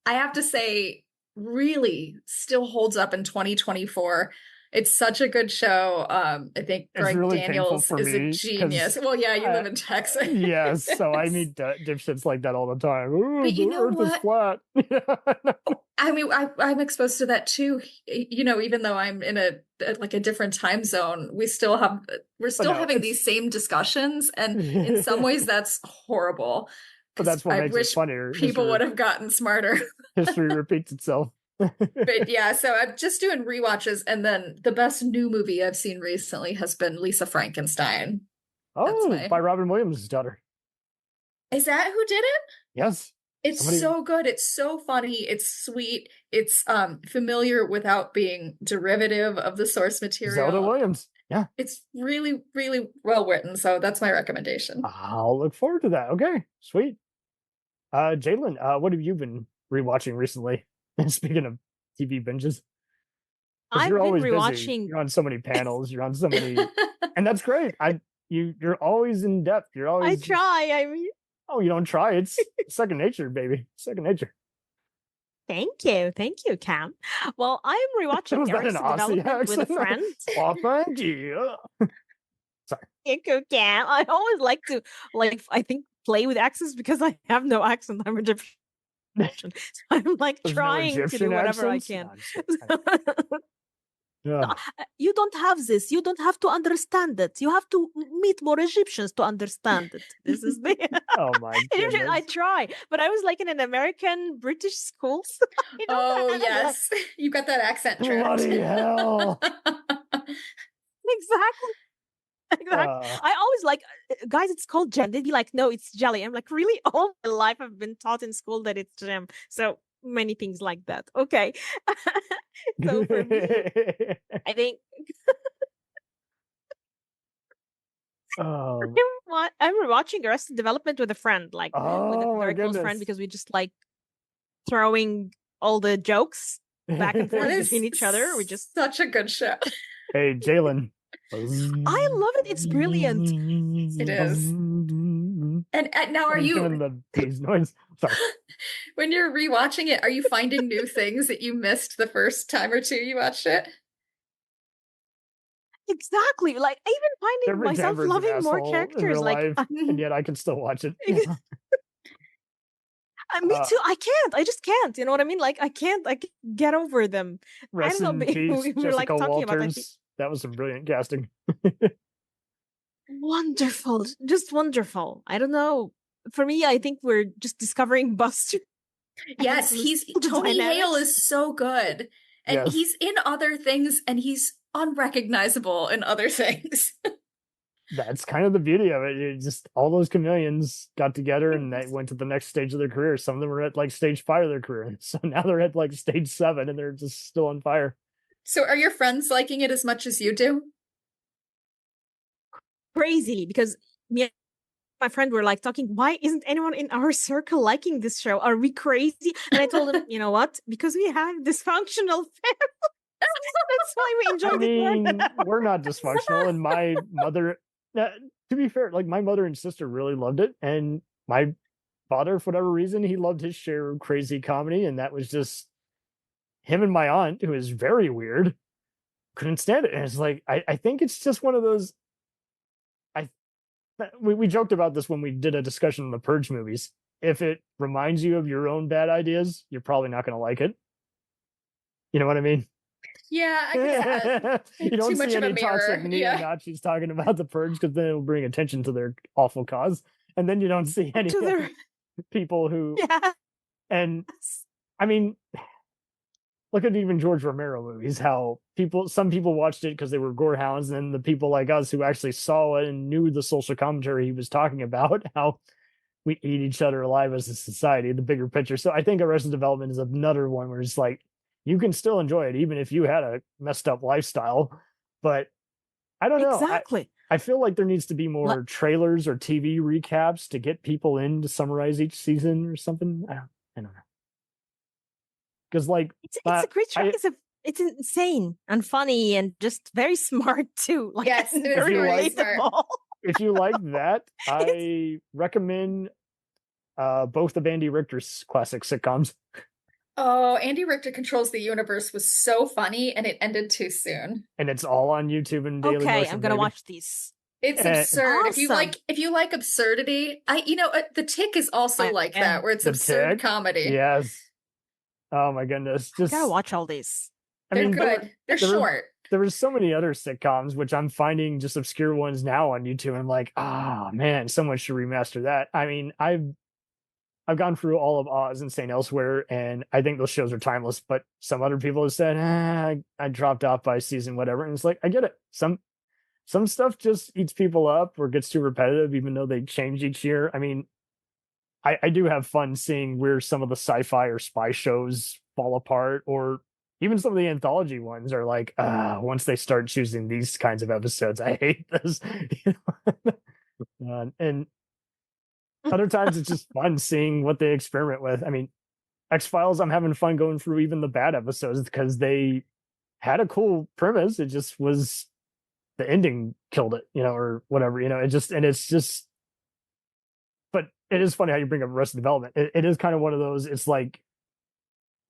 I have to say really still holds up in 2024. It's such a good show. I think Greg really Daniels is a genius. Well, yeah, you live in Texas. Yes, so I meet dipshits like that all the time. Ooh, but you the know Earth what? is flat. I mean, I'm exposed to that too. Even though I'm in a different time zone, we're still having these same discussions, and in some ways that's horrible. But that's what makes it funnier. People would have gotten smarter. History repeats itself. But yeah, so I'm just doing rewatches, and then the best new movie I've seen recently has been Lisa Frankenstein. By Robin Williams' daughter. Is that who did it? Yes. It's so good. It's so funny. It's sweet. It's familiar without being derivative of the source material. Zelda Williams. Yeah. It's really, really well written. So that's my recommendation. I'll look forward to that. Okay. Sweet. Jaylan, what have you been rewatching recently? Speaking of TV binges. I've been rewatching. Busy. You're on so many panels. You're on so many, and that's great. You're always in depth. You're always. I try. I mean. Oh, you don't try. It's second nature, baby. Second nature. Thank you, Cam. Well, I'm rewatching Arrested Development with a friend. Oh, thank you. Sorry. Thank you, Cam. I always like to I think play with accents because I have no accent. I'm Egyptian. So I'm trying to do whatever accents? I can. Yeah. You don't have this. You don't have to understand it. You have to meet more Egyptians to understand it. This is the oh my goodness. I try, but I was in an American British school. So yes, you got that accent trapped. Bloody hell! Exactly. I always guys, it's called jam. They'd be like, no, it's jelly. I'm like, really? All my life I've been taught in school that it's jam. So many things like that. Okay. So for me, I think I'm rewatching Arrested Development with a friend, with a very close friend, because we just throwing all the jokes back and forth between each other. We just such a good show. Hey, Jaylan. I love it. It's brilliant. It is. And now, are you the noise? Sorry. When you're rewatching it, are you finding new things that you missed the first time or two you watched it? Exactly. I even finding myself loving more characters. And yet I can still watch it. Me too. I can't. I just can't. You know what I mean? I can't get over them. Rest I don't know. in peace, We were Jessica talking Walters. about. That was some brilliant casting. Wonderful. Just wonderful. I don't know. For me, I think we're just discovering Buster. Yes, Tony Hale is so good. And he's in other things, and he's unrecognizable in other things. That's kind of the beauty of it. It just all those chameleons got together and they went to the next stage of their career. Some of them were at stage 5 of their career. So now they're at stage 7 and they're just still on fire. So are your friends liking it as much as you do? Crazy, because me and my friend were talking, why isn't anyone in our circle liking this show? Are we crazy? And I told them, you know what? Because we have dysfunctional family. That's why we enjoyed it more. We're not dysfunctional. And my mother, to be fair, my mother and sister really loved it. And my father, for whatever reason, he loved his share of crazy comedy. And that was just him. And my aunt, who is very weird, couldn't stand it. And it's I think it's just one of those. We joked about this when we did a discussion on the Purge movies. If it reminds you of your own bad ideas, you're probably not going to like it. You know what I mean? Yeah, I guess. You don't see any toxic neo-Nazis talking about the Purge because then it'll bring attention to their awful cause. And then you don't see any people who And I mean, look at even George Romero movies, how some people watched it because they were gore hounds, and then the people like us who actually saw it and knew the social commentary he was talking about, how we eat each other alive as a society, the bigger picture. So I think Arrested Development is another one where it's like, you can still enjoy it, even if you had a messed up lifestyle. But I don't know. Exactly. I feel like there needs to be more trailers or TV recaps to get people in to summarize each season or something. I don't know. Because like it's a great show. It's insane and funny and just very smart too. Like, yes, it is very really relatable. If you like that, I recommend both of Andy Richter's classic sitcoms. Oh, Andy Richter Controls the Universe was so funny, and it ended too soon. And it's all on YouTube and Daily Okay, Motion, I'm gonna baby. watch these. It's absurd. Awesome. If you like absurdity, The Tick is also like that, where it's The absurd Tick? comedy. Yes. Oh my goodness. I gotta watch all these. They're good. They're short. There were so many other sitcoms, which I'm finding just obscure ones now on YouTube. I'm like, man, someone should remaster that. I mean, I've gone through all of Oz and St. Elsewhere, and I think those shows are timeless. But some other people have said, I dropped off by season whatever, and it's like, I get it. Some stuff just eats people up or gets too repetitive, even though they change each year. I mean, I do have fun seeing where some of the sci-fi or spy shows fall apart, or even some of the anthology ones are like, once they start choosing these kinds of episodes, I hate this. And other times it's just fun seeing what they experiment with. I mean, X-Files, I'm having fun going through even the bad episodes because they had a cool premise. It just was the ending killed it, or whatever, but it is funny how you bring up Arrested Development. It is kind of one of those, it's like,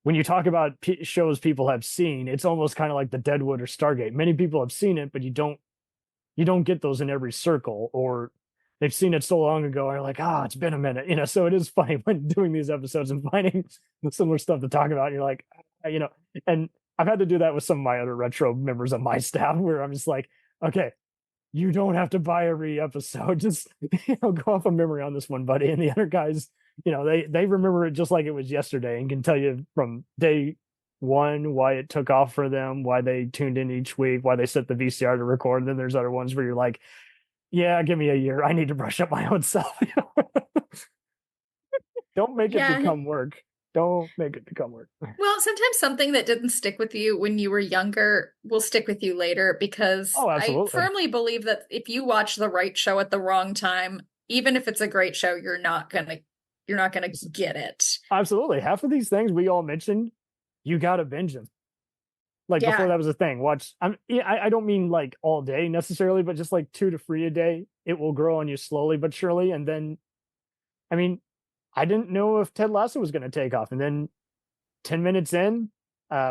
when you talk about shows people have seen, it's almost kind of like the Deadwood or Stargate. Many people have seen it, but you don't get those in every circle, or they've seen it so long ago and are like, it's been a minute, so it is funny when doing these episodes and finding similar stuff to talk about. And you're like, and I've had to do that with some of my other retro members of my staff, where I'm just like, okay, you don't have to buy every episode. Just, go off of memory on this one, buddy. And the other guys, they remember it just like it was yesterday and can tell you from day one why it took off for them, why they tuned in each week, why they set the VCR to record. And then there's other ones where you're like, yeah, give me a year. I need to brush up my own self. Don't make it become work. Don't make it become work. Well, sometimes something that didn't stick with you when you were younger will stick with you later, because I firmly believe that if you watch the right show at the wrong time, even if it's a great show, you're not gonna get it. Absolutely. Half of these things we all mentioned, you gotta binge them. Like before that was a thing. Watch. I don't mean like all day necessarily, but just like 2 to 3 a day. It will grow on you slowly but surely. And then, I mean, I didn't know if Ted Lasso was going to take off. And then 10 minutes in,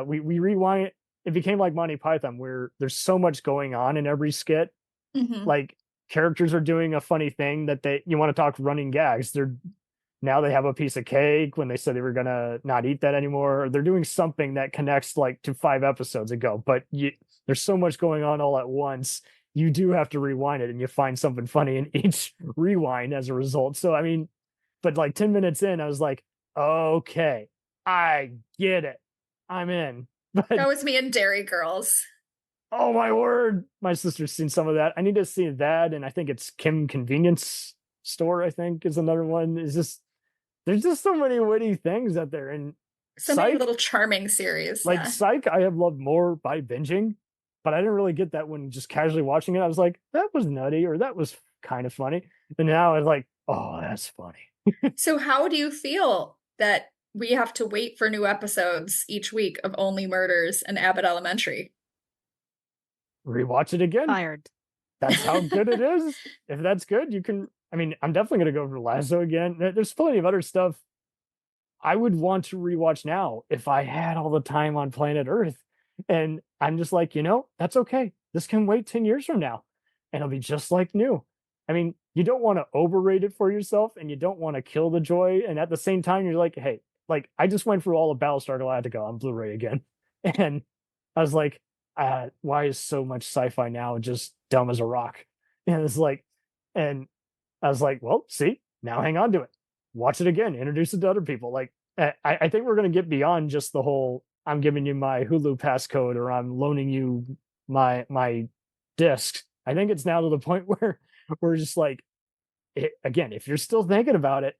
we rewind. It became like Monty Python, where there's so much going on in every skit. Mm-hmm. Like characters are doing a funny thing that you want to talk running gags. Now they have a piece of cake when they said they were going to not eat that anymore. Or they're doing something that connects like to 5 episodes ago, but there's so much going on all at once. You do have to rewind it, and you find something funny in each rewind as a result. So, I mean, but like 10 minutes in, I was like, okay, I get it. I'm in. But that was me and Dairy Girls. Oh my word. My sister's seen some of that. I need to see that. And I think it's Kim Convenience Store, I think, is another one. There's just so many witty things out there. And so many little charming series. Like Psych, I have loved more by binging, but I didn't really get that when just casually watching it. I was like, that was nutty, or that was kind of funny. And now it's like, oh, that's funny. So how do you feel that we have to wait for new episodes each week of Only Murders and Abbott Elementary? Rewatch it again. Fired. That's how good it is. If that's good, you can. I mean, I'm definitely going to go for Lasso again. There's plenty of other stuff I would want to rewatch now if I had all the time on planet Earth. And I'm just like, that's okay. This can wait 10 years from now, and it'll be just like new. I mean, you don't want to overrate it for yourself, and you don't want to kill the joy. And at the same time, you're like, hey, like I just went through all of Battlestar Galactica on Blu-ray again. And I was like, why is so much sci-fi now just dumb as a rock? And it's like, and I was like, well, see, now hang on to it. Watch it again. Introduce it to other people. Like, I think we're going to get beyond just the whole I'm giving you my Hulu passcode or I'm loaning you my disc. I think it's now to the point where we're just like, again, if you're still thinking about it,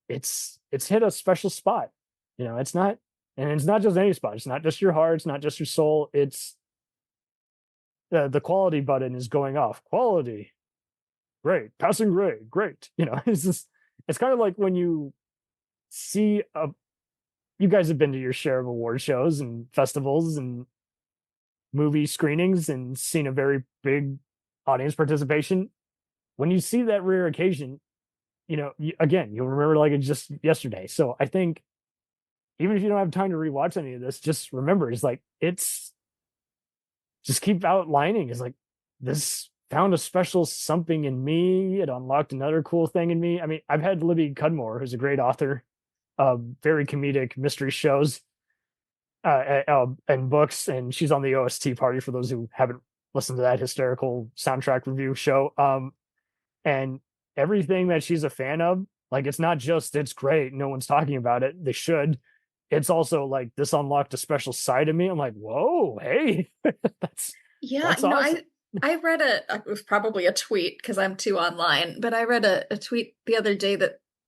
it's hit a special spot. It's not just any spot. It's not just your heart. It's not just your soul. It's the quality button is going off. Quality, great. Passing grade, great. It's kind of like when you see you guys have been to your share of award shows and festivals and movie screenings and seen a very big audience participation. When you see that rare occasion, you'll remember like it's just yesterday. So I think even if you don't have time to rewatch any of this, just remember, just keep outlining. It's like, this found a special something in me. It unlocked another cool thing in me. I mean, I've had Libby Cudmore, who's a great author of very comedic mystery shows and books, and she's on the OST party for those who haven't listened to that hysterical soundtrack review show. And everything that she's a fan of, like, it's not just it's great, no one's talking about it, they should. It's also like, this unlocked a special side of me. I'm like, whoa, hey. that's awesome. I read it was probably a tweet because I'm too online, but I read a tweet the other day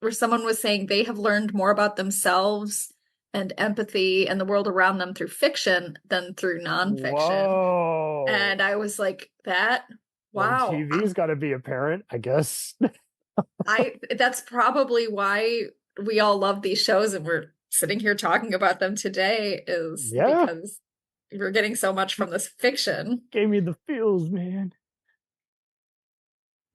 where someone was saying they have learned more about themselves and empathy and the world around them through fiction than through nonfiction. Whoa. And I was like, wow. TV's got to be a parent, I guess. That's probably why we all love these shows and we're sitting here talking about them today, is because we're getting so much from this fiction. Gave me the feels, man.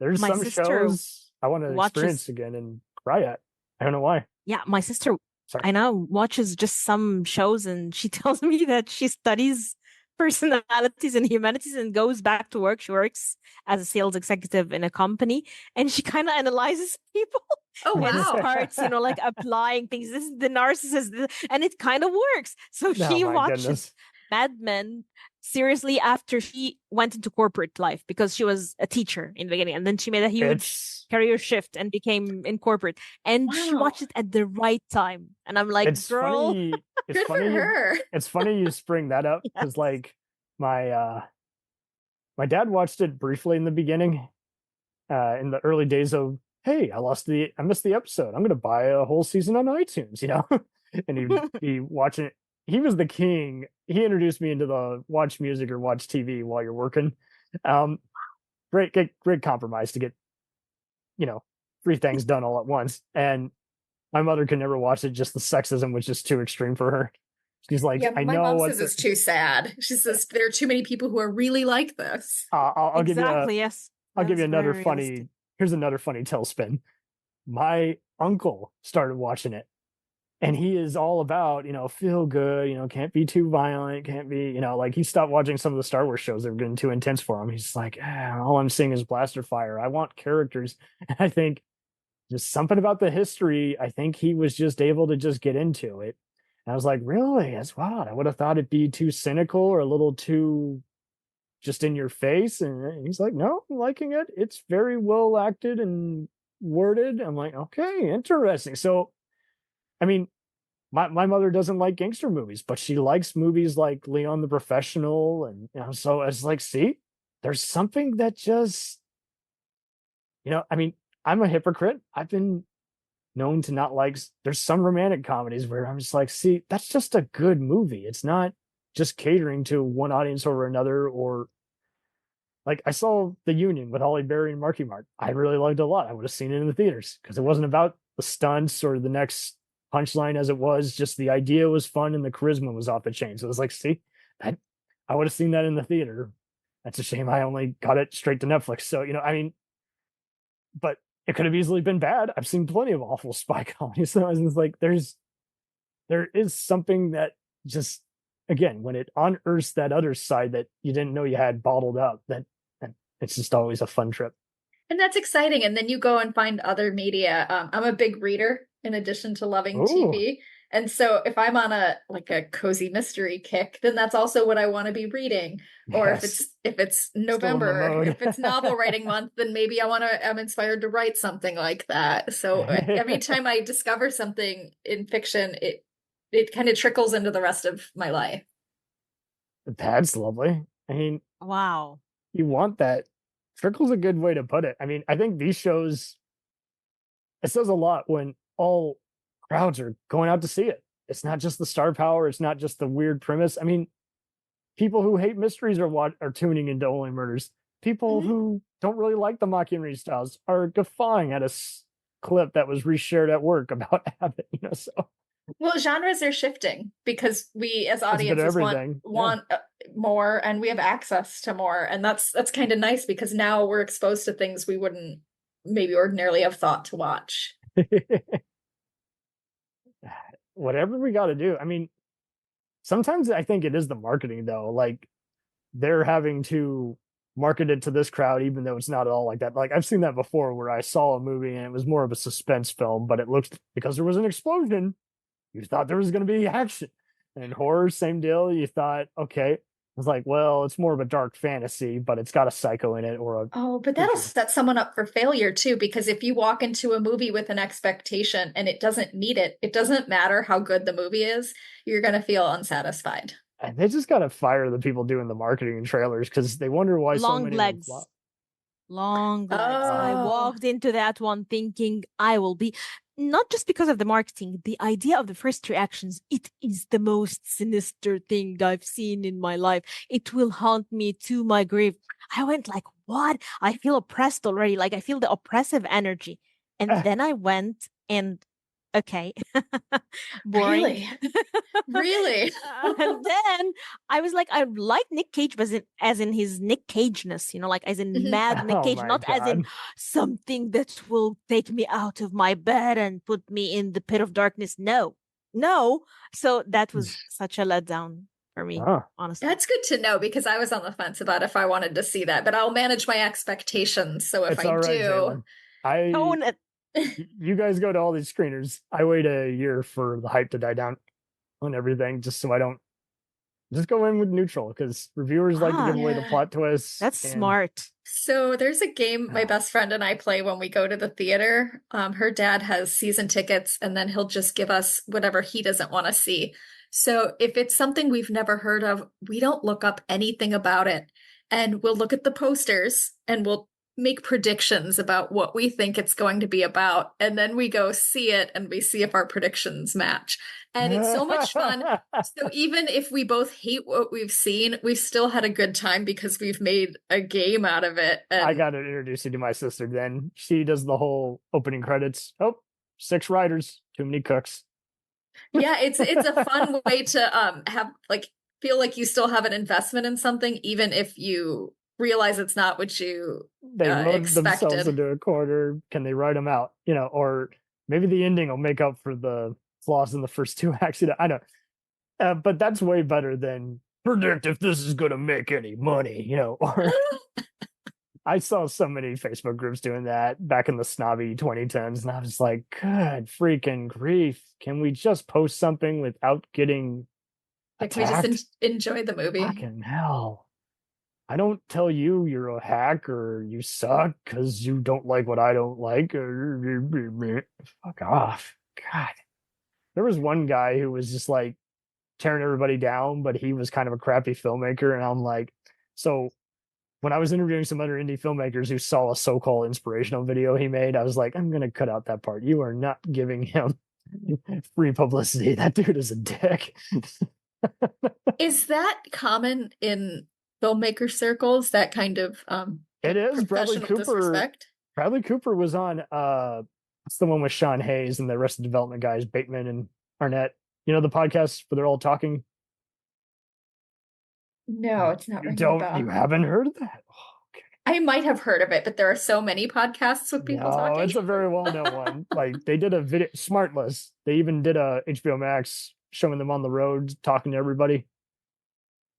There's some shows I want to experience again and cry at. I don't know why. Yeah, my sister, I know, watches just some shows and she tells me that she studies personalities and humanities and goes back to work. She works as a sales executive in a company and she kind of analyzes people. Oh, wow. And starts, like applying things. This is the narcissist, and it kind of works. So she watches Mad Men seriously after she went into corporate life because she was a teacher in the beginning, and then she made a huge career shift and became in corporate. And she watched it at the right time. And I'm like, girl, good for her. It's funny you spring that up because like my dad watched it briefly in the beginning, in the early days of, hey, I missed the episode. I'm going to buy a whole season on iTunes, and he'd be watching it. He was the king. He introduced me into the watch music or watch TV while you're working. Great compromise to get, 3 things done all at once. And my mother could never watch it. Just the sexism was just too extreme for her. She's like, my mom says it's too sad. She says there are too many people who are really like this. I'll give you yes. I'll give you another funny. Here's another funny tailspin. My uncle started watching it. And he is all about, feel good, can't be too violent, can't be, like he stopped watching some of the Star Wars shows that were getting too intense for him. He's like, all I'm seeing is blaster fire. I want characters. And I think just something about the history, I think he was just able to just get into it. And I was like, really? That's wild. I would have thought it'd be too cynical or a little too just in your face. And he's like, no, I'm liking it. It's very well acted and worded. I'm like, okay, interesting. So, I mean, my mother doesn't like gangster movies, but she likes movies like Leon the Professional. And, so it's like, see, there's something that just, I mean, I'm a hypocrite. I've been known to not like, there's some romantic comedies where I'm just like, see, that's just a good movie. It's not just catering to one audience over another. Or like I saw The Union with Holly Berry and Marky Mark. I really liked it a lot. I would have seen it in the theaters because it wasn't about the stunts or the next punchline as it was, just the idea was fun and the charisma was off the chain. So it was like, see, I would have seen that in the theater. That's a shame I only got it straight to Netflix. So, I mean, but it could have easily been bad. I've seen plenty of awful spy comedies. So it's like, there is something that just, again, when it unearths that other side that you didn't know you had bottled up, that it's just always a fun trip. And that's exciting. And then you go and find other media. I'm a big reader in addition to loving TV. And so if I'm on a cozy mystery kick, then that's also what I want to be reading. Or if it's November, if it's novel writing month, then maybe I'm inspired to write something like that. So every time I discover something in fiction, it kind of trickles into the rest of my life. That's lovely. I mean, wow. You want that. Trickle's a good way to put it. I mean, I think these shows, it says a lot when all crowds are going out to see it. It's not just the star power. It's not just the weird premise. I mean, people who hate mysteries are tuning into Only Murders. People who don't really like the mockumentary styles are guffawing at a clip that was reshared at work about Abbott. So. Well, genres are shifting because we as audiences want more, and we have access to more, and that's kind of nice because now we're exposed to things we wouldn't maybe ordinarily have thought to watch. Whatever we got to do. I mean, sometimes I think it is the marketing though. Like they're having to market it to this crowd, even though it's not at all like that. Like I've seen that before where I saw a movie and it was more of a suspense film, but it looked, because there was an explosion, you thought there was going to be action. And horror, same deal. You thought, okay, it's like, well, it's more of a dark fantasy, but it's got a psycho in it or a... Oh, but that'll set someone up for failure too, because if you walk into a movie with an expectation and it doesn't meet it, it doesn't matter how good the movie is, you're going to feel unsatisfied. And they just got to fire the people doing the marketing and trailers because they wonder why so many legs. Long legs. I walked into that one thinking I will be... Not just because of the marketing, the idea of the first reactions, it is the most sinister thing I've seen in my life. It will haunt me to my grave. I went like, what? I feel oppressed already. Like I feel the oppressive energy. And then I went and, okay. Boring. Really? And then I was like, I like Nick Cage, but as in his Nick Cage-ness, like as in mad Nick Cage, not as in something that will take me out of my bed and put me in the pit of darkness. No. So that was such a letdown for me, honestly. That's good to know because I was on the fence about if I wanted to see that, but I'll manage my expectations. So if I do, own it. You guys go to all these screeners. I wait a year for the hype to die down on everything, just so I don't just go in with neutral because reviewers like to give away the plot twists. That's smart. So there's a game my best friend and I play when we go to the theater. Her dad has season tickets, and then he'll just give us whatever he doesn't want to see. So if it's something we've never heard of, we don't look up anything about it, and we'll look at the posters and we'll make predictions about what we think it's going to be about, and then we go see it and we see if our predictions match, and it's so much fun. So even if we both hate what we've seen, we've still had a good time because we've made a game out of it. And I got to introduce you to my sister. Then she does the whole opening credits. 6 writers, too many cooks. Yeah, it's a fun way to have feel like you still have an investment in something, even if you realize it's not what you expected. Themselves into a corner. Can they write them out? Or maybe the ending will make up for the flaws in the first 2 acts. I know, but that's way better than predict if this is going to make any money. Or I saw so many Facebook groups doing that back in the snobby 2010s, and I was like, good freaking grief! Can we just post something without getting attacked? Can we just enjoy the movie? Fucking hell. I don't tell you you're a hack or you suck because you don't like what I don't like. Fuck off. God. There was one guy who was just like tearing everybody down, but he was kind of a crappy filmmaker. And I'm like, so when I was interviewing some other indie filmmakers who saw a so-called inspirational video he made, I was like, I'm going to cut out that part. You are not giving him free publicity. That dude is a dick. Is that common in filmmaker circles, that kind of it is Bradley Cooper disrespect? Bradley Cooper was on it's the one with Sean Hayes and the Arrested Development guys, Bateman and Arnett, the podcast where they're all talking. No, it's not. You haven't heard of that? Okay. I might have heard of it, but there are so many podcasts with people talking. It's a very well-known one. Like they did a video, Smartless, they even did a HBO Max showing them on the road talking to everybody.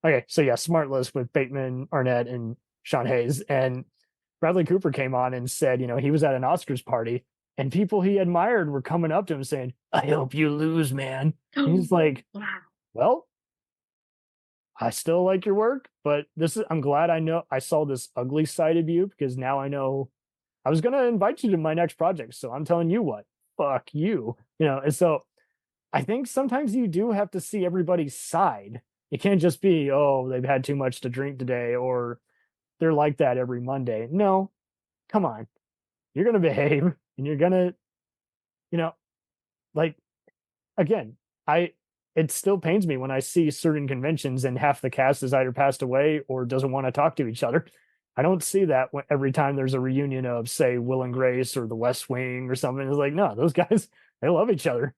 Okay, so yeah, Smartless with Bateman, Arnett, and Sean Hayes. And Bradley Cooper came on and said, he was at an Oscars party and people he admired were coming up to him saying, I hope you lose, man. And he's like, well, I still like your work, but I'm glad I saw this ugly side of you because now I know I was going to invite you to my next project. So I'm telling you what, fuck you. And so I think sometimes you do have to see everybody's side. It can't just be, oh, they've had too much to drink today, or they're like that every Monday. No, come on. You're going to behave, and you're going to, like, again, it still pains me when I see certain conventions and half the cast has either passed away or doesn't want to talk to each other. I don't see that every time there's a reunion of, say, Will and Grace or the West Wing or something. It's like, no, those guys, they love each other.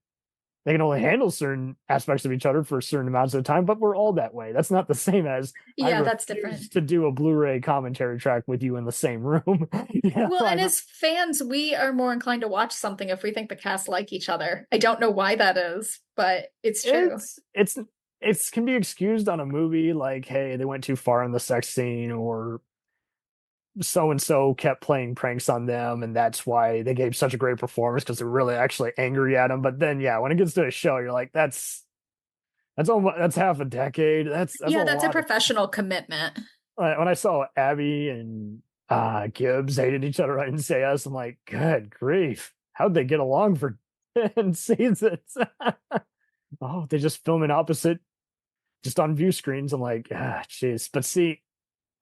They can only handle certain aspects of each other for certain amounts of time, but we're all that way. That's not the same as that's different. To do a Blu-ray commentary track with you in the same room. Well, and as fans, we are more inclined to watch something if we think the cast like each other. I don't know why that is, but it's true. It can be excused on a movie, like, hey, they went too far in the sex scene, or so-and-so kept playing pranks on them, and that's why they gave such a great performance, because they're really actually angry at them. But then, yeah, when it gets to a show, you're like, that's half a decade. That's a professional commitment. When I saw Abby and Gibbs hated each other right in CS, I'm like, good grief, how'd they get along for 10 seasons? Oh, they just filming opposite, just on view screens. I'm like, jeez. But see,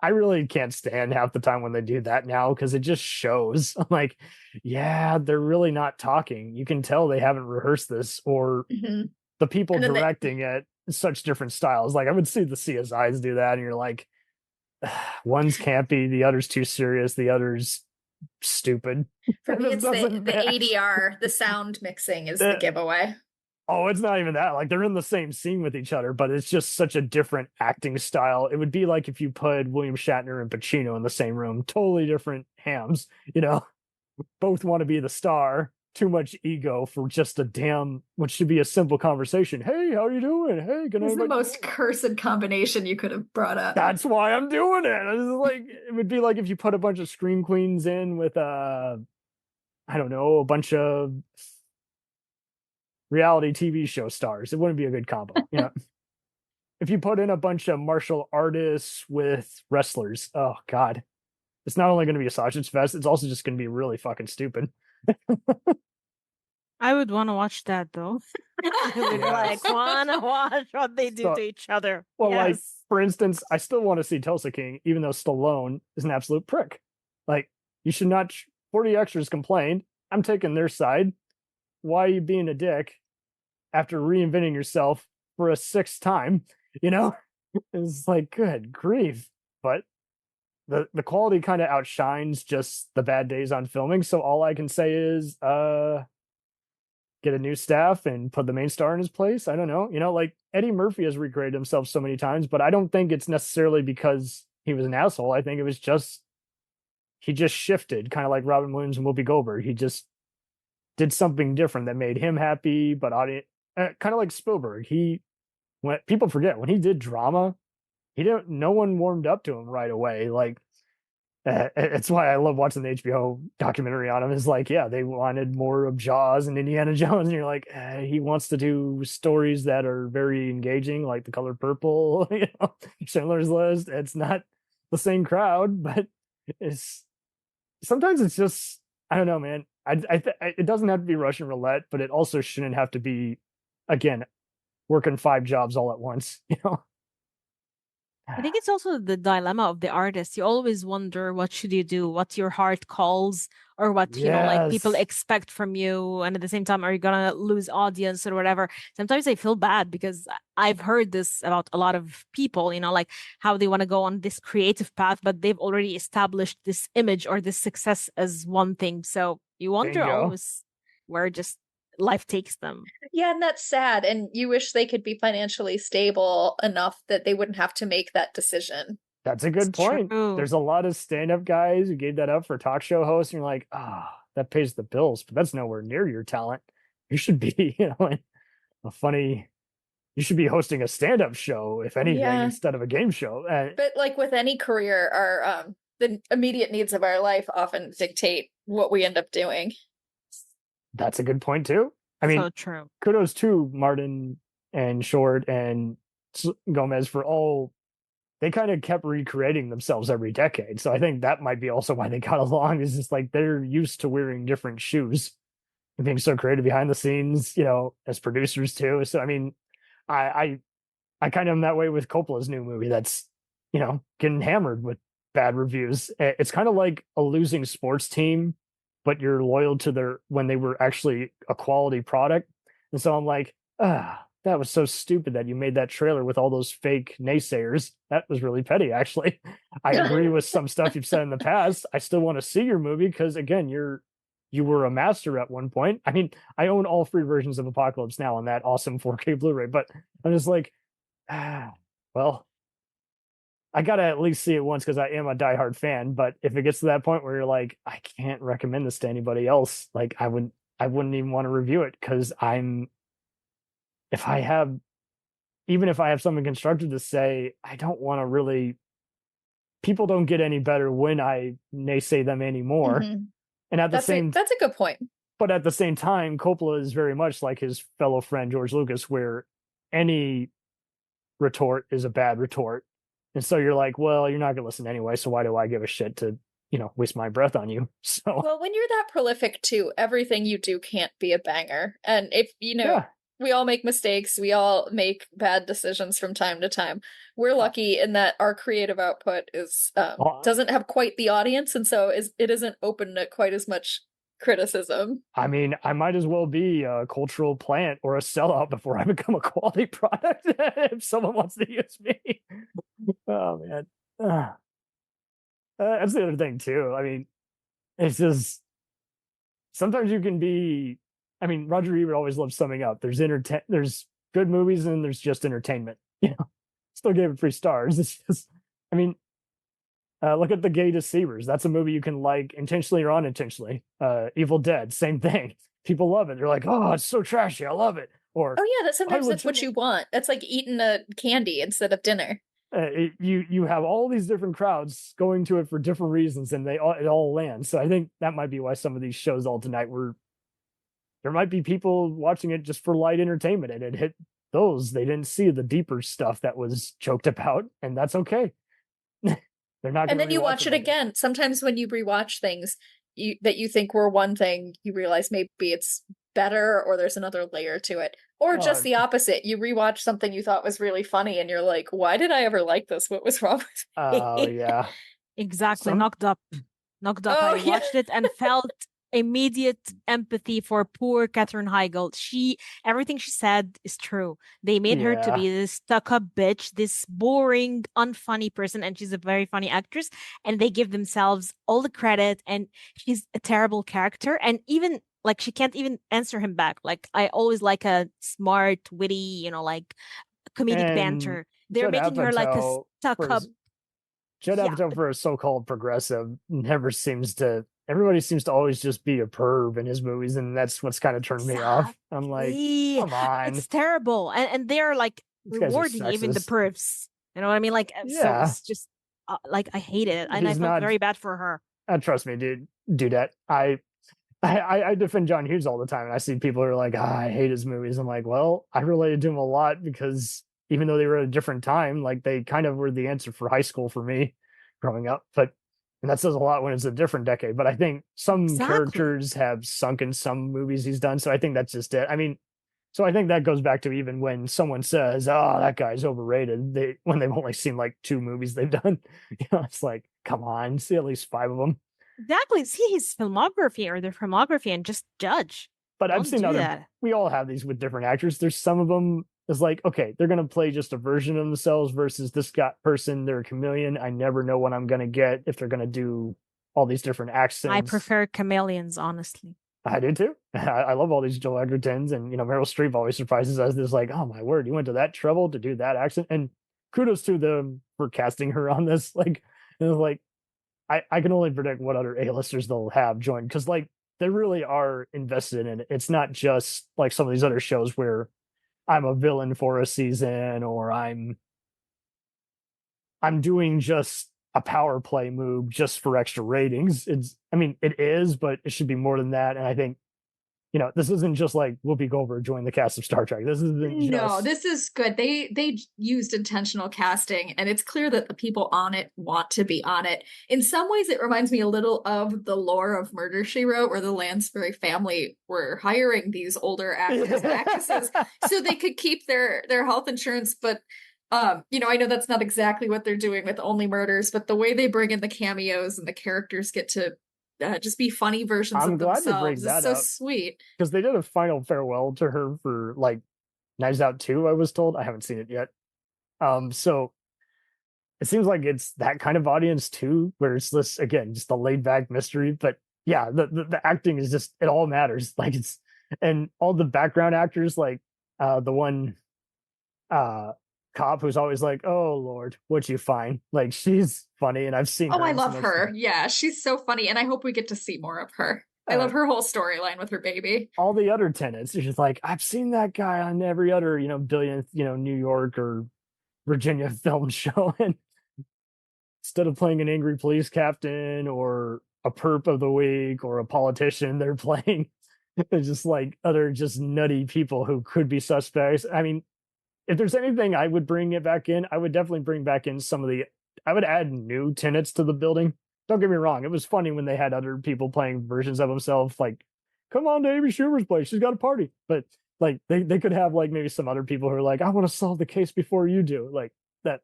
I really can't stand half the time when they do that now, because it just shows. I'm like, yeah, they're really not talking. You can tell they haven't rehearsed this, or the people directing it, such different styles. Like, I would see the CSIs do that, and you're like, one's campy, the other's too serious, the other's stupid. For me, it's the ADR, the sound mixing is the giveaway. Oh, it's not even that. Like, they're in the same scene with each other, but it's just such a different acting style. It would be like if you put William Shatner and Pacino in the same room. Totally different hams, Both want to be the star. Too much ego for just what should be a simple conversation. Hey, how are you doing? Hey, good night. It's the most cursed combination you could have brought up. That's why I'm doing it. It would be like if you put a bunch of scream queens in with I don't know, a bunch of reality TV show stars. It wouldn't be a good combo. If you put in a bunch of martial artists with wrestlers, oh god, it's not only going to be a sausage fest, it's also just going to be really fucking stupid. I would want to watch that, though. I would want to watch what they do to each other. Well, like, for instance, I still want to see Tulsa King, even though Stallone is an absolute prick. Like, you should not. 40 extras complained. I'm taking their side. Why are you being a dick after reinventing yourself for a 6th time? It's like, good grief. But the quality kind of outshines just the bad days on filming. So all I can say is get a new staff and put the main star in his place. I don't know. Like, Eddie Murphy has recreated himself so many times, but I don't think it's necessarily because he was an asshole. I think it was just he just shifted, kind of like Robin Williams and Whoopi Goldberg. He just did something different that made him happy, but kind of like Spielberg. When people forget, when he did drama, no one warmed up to him right away. Like, it's why I love watching the HBO documentary on him. Is like, yeah, they wanted more of Jaws and Indiana Jones, and you're like, he wants to do stories that are very engaging, like The Color Purple, Schindler's List. It's not the same crowd, but sometimes it's just, I don't know, man. It doesn't have to be Russian roulette, but it also shouldn't have to be, again, working 5 jobs all at once. I think it's also the dilemma of the artist. You always wonder, what should you do? What your heart calls, or what like people expect from you, and at the same time, are you gonna lose audience or whatever? Sometimes I feel bad, because I've heard this about a lot of people. Like how they want to go on this creative path, but they've already established this image or this success as one thing. So you wonder always where just life takes them. Yeah, and that's sad. And you wish they could be financially stable enough that they wouldn't have to make that decision. That's a good point. True. There's a lot of stand-up guys who gave that up for talk show hosts, and you're like, that pays the bills, but that's nowhere near your talent. You should be, you should be hosting a stand-up show, if anything, instead of a game show. But like with any career, our the immediate needs of our life often dictate what we end up doing. That's a good point too. I mean, so true. Kudos to Martin and Short and Gomez for all. They kind of kept recreating themselves every decade. So I think that might be also why they got along, is just like they're used to wearing different shoes. being so creative behind the scenes, as producers too. So I mean, I kind of am that way with Coppola's new movie that's, getting hammered with bad reviews. It's kind of like a losing sports team, but you're loyal to when they were actually a quality product. And so I'm like, that was so stupid that you made that trailer with all those fake naysayers. That was really petty, actually. I agree with some stuff you've said in the past. I still want to see your movie because, again, you were a master at one point. I mean, I own all 3 versions of Apocalypse Now on that awesome 4K Blu-ray, but I'm just like, well, I gotta at least see it once because I am a diehard fan. But if it gets to that point where you're like, I can't recommend this to anybody else, like I wouldn't even want to review it because if I have something constructive to say, I don't want to really. People don't get any better when I naysay them anymore. Mm-hmm. And at the that's a good point. But at the same time, Coppola is very much like his fellow friend George Lucas, where any retort is a bad retort. And so you're like, well, you're not going to listen anyway, so why do I give a shit to, waste my breath on you? So well, when you're that prolific too, everything you do can't be a banger. And if we all make mistakes, we all make bad decisions from time to time. We're lucky in that our creative output is doesn't have quite the audience, and so it isn't open to quite as much criticism. I mean, I might as well be a cultural plant or a sellout before I become a quality product if someone wants to use me. Oh man, that's the other thing too. I mean, it's just sometimes you can be. I mean, Roger Ebert always loves summing up. There's good movies and there's just entertainment. Still gave it 3 stars. It's just, I mean, look at The Gay Deceivers. That's a movie you can like intentionally or unintentionally. Evil Dead, same thing. People love it. They're like, oh, it's so trashy. I love it. Or sometimes that's what you want. That's like eating a candy instead of dinner. You have all these different crowds going to it for different reasons, and it all lands. So I think that might be why some of these shows all tonight were. There might be people watching it just for light entertainment, and it hit those. They didn't see the deeper stuff that was joked about, and that's okay. They're not. And then you watch it again. Sometimes when you rewatch things that you think were one thing, you realize maybe it's better, or there's another layer to it, or just the opposite. You rewatch something you thought was really funny, and you're like, "Why did I ever like this? What was wrong with me?" Oh yeah, exactly. Knocked up. I watched it and felt immediate empathy for poor Katherine Heigl. Everything she said is true. They made her to be this stuck-up bitch, this boring, unfunny person, and she's a very funny actress, and they give themselves all the credit, and she's a terrible character, and even like she can't even answer him back. Like I always like a smart, witty, like comedic banter. They're making her like a stuck-up. Judd Apatow for a so-called progressive everybody seems to always just be a perv in his movies, and that's what's kind of turned me off. I'm like, come on. It's terrible. And they're like rewarding even the pervs. You know what I mean? Like, so it's just like, I hate it. And I felt very bad for her. Trust me, dude, do that. I defend John Hughes all the time, and I see people who are like, I hate his movies. I'm like, well, I related to him a lot because even though they were at a different time, like they kind of were the answer for high school for me growing up. And that says a lot when it's a different decade. But I think some characters have sunk in some movies he's done. So I think that's just it. I mean, so I think that goes back to even when someone says, oh, that guy's overrated, when they've only seen like 2 movies they've done. It's like, come on, see at least 5 of them. Exactly. See his filmography or their filmography and just judge. But I've seen we all have these with different actors. There's some of them is like, okay, they're going to play just a version of themselves versus this person, they're a chameleon. I never know what I'm going to get if they're going to do all these different accents. I prefer chameleons, honestly. I do too. I love all these Joel Edgertons, and Meryl Streep always surprises us. There's like, oh my word, you went to that trouble to do that accent. And kudos to them for casting her on this. Like, I can only predict what other A-listers they'll have join, because like they really are invested in it. It's not just like some of these other shows where I'm a villain for a season, or I'm doing just a power play move just for extra ratings. It is, but it should be more than that. And I think this isn't just like Whoopi Goldberg joined the cast of Star Trek. This isn't just... No, this is good. They used intentional casting, and it's clear that the people on it want to be on it. In some ways, it reminds me a little of the lore of Murder, She Wrote, where the Lansbury family were hiring these older actors and actresses so they could keep their health insurance. But I know that's not exactly what they're doing with Only Murders, but the way they bring in the cameos and the characters get to just be funny versions of themselves is so sweet. Because they did a final farewell to her for like Knives Out 2, I was told. I haven't seen it yet. So it seems like it's that kind of audience too, where it's this, again, just a laid back mystery. But yeah, the acting is just, it all matters. Like and all the background actors, like the one cop who's always like, "Oh Lord, what'd you find?" Like, she's funny, and I've seen her. Oh, I love her. Yeah, she's so funny, and I hope we get to see more of her. I love her whole storyline with her baby. All the other tenants, she's just like, I've seen that guy on every other, billionth, New York or Virginia film show, and instead of playing an angry police captain or a perp of the week or a politician, they're playing just like other just nutty people who could be suspects. I mean, if there's anything I would bring it back in, I would definitely bring back in I would add new tenants to the building. Don't get me wrong. It was funny when they had other people playing versions of themselves. Like, come on to Amy Schumer's place. She's got a party. But like, they could have like maybe some other people who are like, I want to solve the case before you do, like that.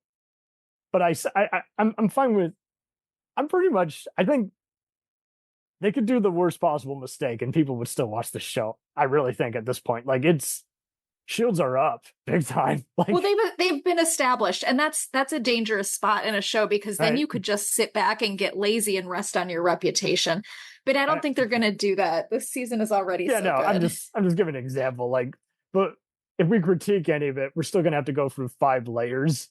But I'm fine with, I think they could do the worst possible mistake and people would still watch the show. I really think at this point, like shields are up big time. Like, well, they've been established, and that's a dangerous spot in a show, because then you could just sit back and get lazy and rest on your reputation. But I don't think they're going to do that. This season is already so good. I'm just giving an example. Like, but if we critique any of it, we're still going to have to go through 5 layers.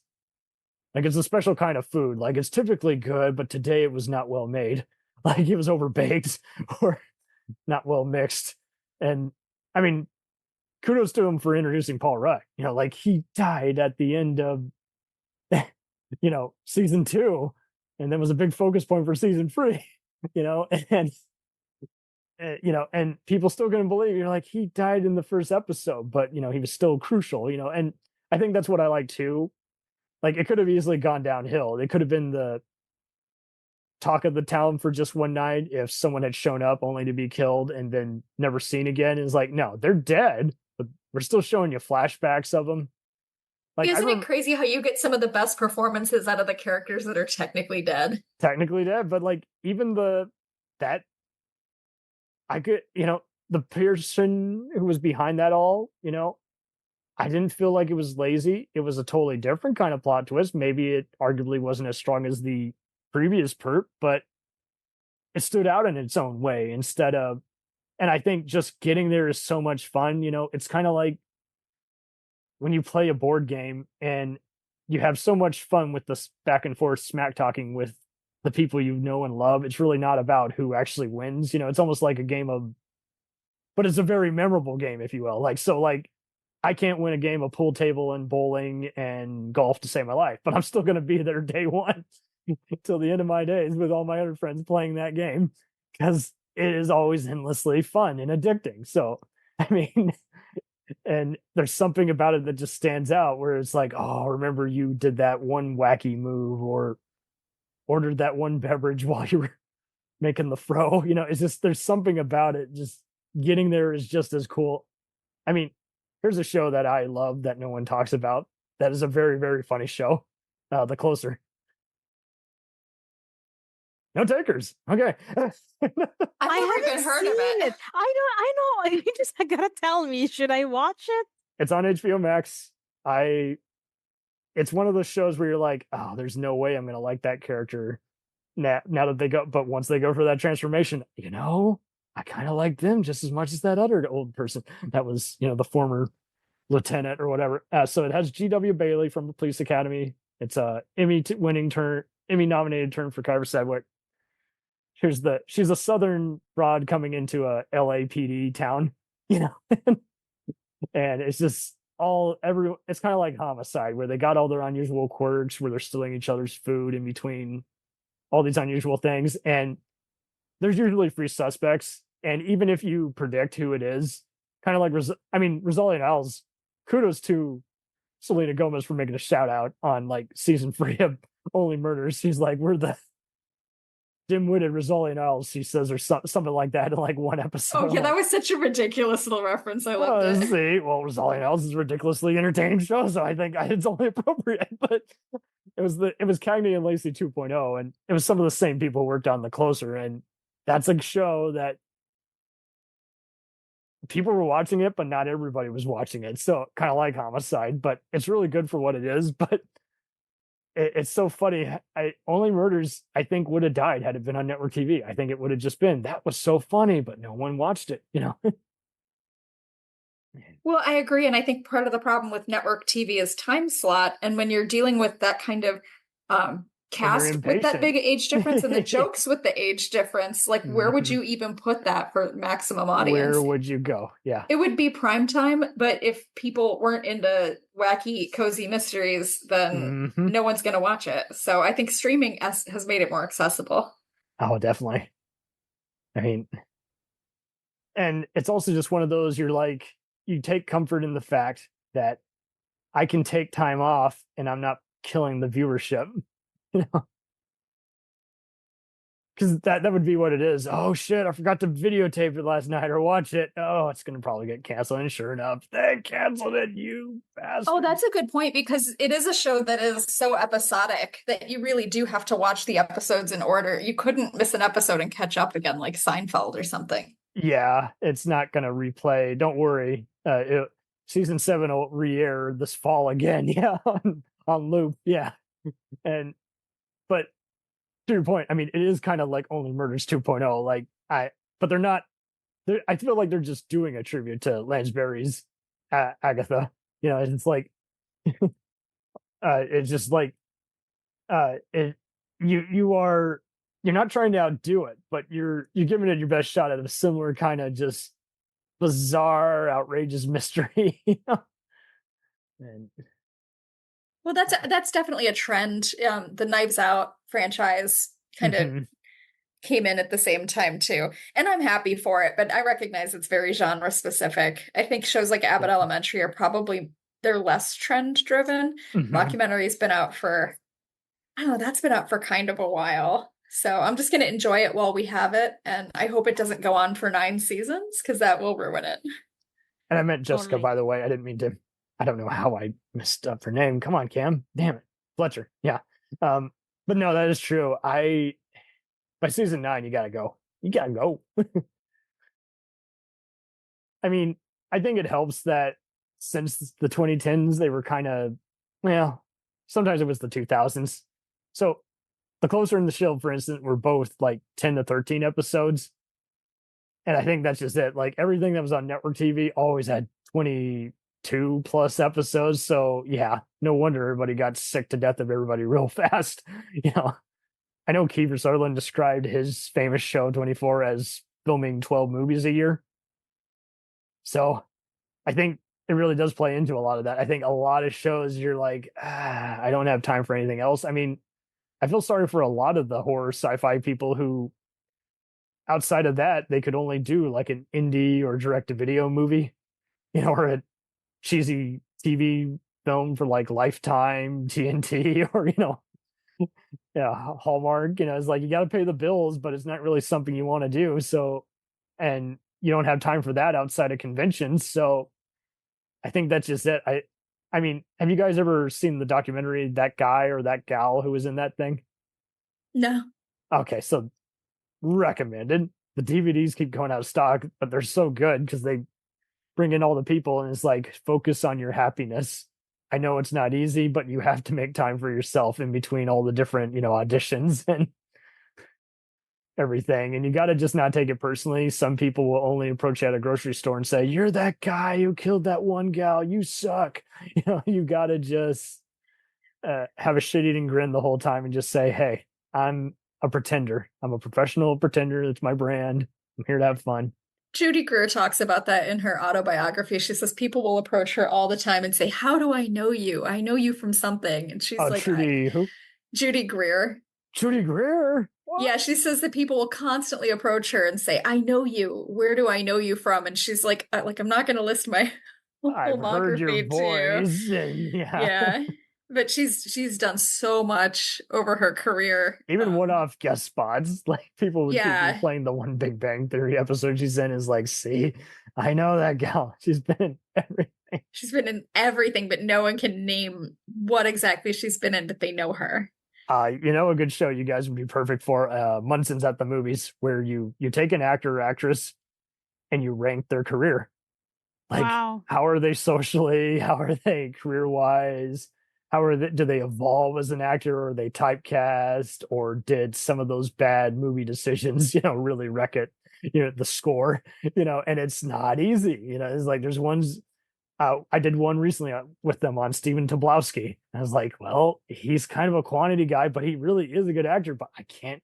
Like, it's a special kind of food. Like, it's typically good, but today it was not well made. Like, it was overbaked or not well mixed. And I mean, kudos to him for introducing Paul Rudd. Like, he died at the end of, season 2, and then was a big focus point for season 3, and people still going to believe, like, he died in the first episode, but, he was still crucial, and I think that's what I like too. Like, it could have easily gone downhill. It could have been the talk of the town for just one night if someone had shown up only to be killed and then never seen again. It's like, no, they're dead, but we're still showing you flashbacks of them. Like, isn't it crazy how you get some of the best performances out of the characters that are technically dead? But like, even the person who was behind that all, I didn't feel like it was lazy. It was a totally different kind of plot twist. Maybe it arguably wasn't as strong as the previous perp, but it stood out in its own way and I think just getting there is so much fun. It's kind of like when you play a board game and you have so much fun with this back and forth smack talking with the people you know and love. It's really not about who actually wins. It's almost like a game but it's a very memorable game, if you will. Like, so like, I can't win a game of pool table and bowling and golf to save my life, but I'm still going to be there day one till the end of my days with all my other friends playing that game, because it is always endlessly fun and addicting. So, I mean, and there's something about it that just stands out where it's like, oh, remember you did that one wacky move or ordered that one beverage while you were making the fro. It's just, there's something about it. Just getting there is just as cool. I mean, here's a show that I love that no one talks about. That is a very, very funny show. The Closer. No takers. Okay. I haven't even heard of it. I know. You just gotta tell me. Should I watch it? It's on HBO Max. It's one of those shows where you're like, oh, there's no way I'm gonna like that character now that they go. But once they go for that transformation, I kind of like them just as much as that other old person that was, the former lieutenant or whatever. So it has G.W. Bailey from the Police Academy. It's a Emmy-nominated turn for Kyra Sedgwick. She's a Southern broad coming into a LAPD town, and it's just it's kind of like Homicide, where they got all their unusual quirks, where they're stealing each other's food in between all these unusual things, and there's usually 3 suspects. And even if you predict who it is, kind of like, Rosalia Niles, kudos to Selena Gomez for making a shout out on like season 3 of Only Murders. She's like, we're the dim-witted Rosalia Niles, she says, or something like that in like one episode. Oh yeah, that was such a ridiculous little reference. I loved it. See, well, Rosalia Niles is a ridiculously entertaining show, so I think it's only appropriate. But it was Cagney and Lacey 2.0, and it was some of the same people who worked on The Closer, and that's a show that people were watching it, but not everybody was watching it. So kind of like Homicide, but it's really good for what it is. But it's so funny. Only Murders, I think, would have died had it been on network TV. I think it would have just been, that was so funny, but no one watched it, you know? Well, I agree. And I think part of the problem with network TV is time slot. And when you're dealing with that kind of cast with that big age difference and the jokes with the age difference, like where would you even put that for maximum audience? Where would you go? Yeah. It would be prime time, but if people weren't into wacky, cozy mysteries, then no one's going to watch it. So I think streaming has made it more accessible. Oh, definitely. I mean, and it's also just one of those, you're like, you take comfort in the fact that I can take time off and I'm not killing the viewership. You know, because that would be what it is. Oh shit, I forgot to videotape it last night or watch it. Oh, it's gonna probably get canceled. And sure enough, they canceled it, you bastard. Oh, that's a good point, because it is a show that is so episodic that you really do have to watch the episodes in order. You couldn't miss an episode and catch up again like Seinfeld or something. Yeah, it's not gonna replay. Don't worry. Season 7 will re-air this fall again. Yeah, on loop. Yeah, but to your point, I mean, it is kind of like Only Murders 2.0. But they're not. I feel like they're just doing a tribute to Lansbury's Agatha. You know, it's like, it's just like, you're not trying to outdo it, but you're giving it your best shot at a similar kind of just bizarre, outrageous mystery. You know? And well, that's definitely a trend. The Knives Out franchise kind of came in at the same time too, and I'm happy for it. But I recognize it's very genre specific. I think shows like Abbott Elementary are probably, they're less trend driven. Mockumentary's been out for, I don't know, that's been out for kind of a while. So I'm just going to enjoy it while we have it, and I hope it doesn't go on for 9 seasons because that will ruin it. And I meant Jessica, by the way. I didn't mean to. I don't know how I messed up her name. Come on, Cam. Damn it. Fletcher. Yeah. But no, that is true. By season 9, you gotta go. You gotta go. I mean, I think it helps that since the 2010s, they were kind of, well, sometimes it was the 2000s. So The Closer and The Shield, for instance, were both like 10 to 13 episodes. And I think that's just it. Like everything that was on network TV always had 22+ episodes. So yeah, no wonder everybody got sick to death of everybody real fast. You know, I know Kiefer Sutherland described his famous show 24 as filming 12 movies a year. So I think it really does play into a lot of that. I think a lot of shows you're like, I don't have time for anything else. I mean, I feel sorry for a lot of the horror sci-fi people who, outside of that, they could only do like an indie or direct-to-video movie, you know, or a cheesy TV film for like Lifetime, TNT, or, you know, yeah, Hallmark. You know, it's like you got to pay the bills, but it's not really something you want to do. So, and you don't have time for that outside of conventions. So I think that's just it. I mean, have you guys ever seen the documentary, That Guy or That Gal who was in that thing? No. Okay, so recommended. The DVDs keep going out of stock, but they're so good because they bring in all the people and it's like, focus on your happiness. I know it's not easy, but you have to make time for yourself in between all the different, you know, auditions and everything. And you got to just not take it personally. Some people will only approach you at a grocery store and say, you're that guy who killed that one gal. You suck. You know, you got to just have a shit-eating grin the whole time and just say, hey, I'm a pretender. I'm a professional pretender. It's my brand. I'm here to have fun. Judy Greer talks about that in her autobiography. She says people will approach her all the time and say, how do I know you? I know you from something. And she's like, Judy who? Judy Greer. Judy Greer? Yeah, she says that people will constantly approach her and say, "I know you. Where do I know you from?" And she's like, I'm not going to list my I've heard your filmography to you." voice. And Yeah. But she's done so much over her career. Even one-off guest spots, like people would keep Yeah. replaying the one Big Bang Theory episode she's in is like, see, I know that gal. She's been in everything. She's been in everything, but no one can name what exactly she's been in, but they know her. You know, a good show you guys would be perfect for, Munson's at the Movies, where you take an actor or actress and you rank their career. Like, Wow. how are they socially? How are they career-wise? Do they evolve as an actor, or are they typecast, or did some of those bad movie decisions, really wreck it, the score, and it's not easy. It's like there's ones, I did one recently with them on Stephen Tobolowsky. I was like, well, he's kind of a quantity guy, but he really is a good actor, but I can't,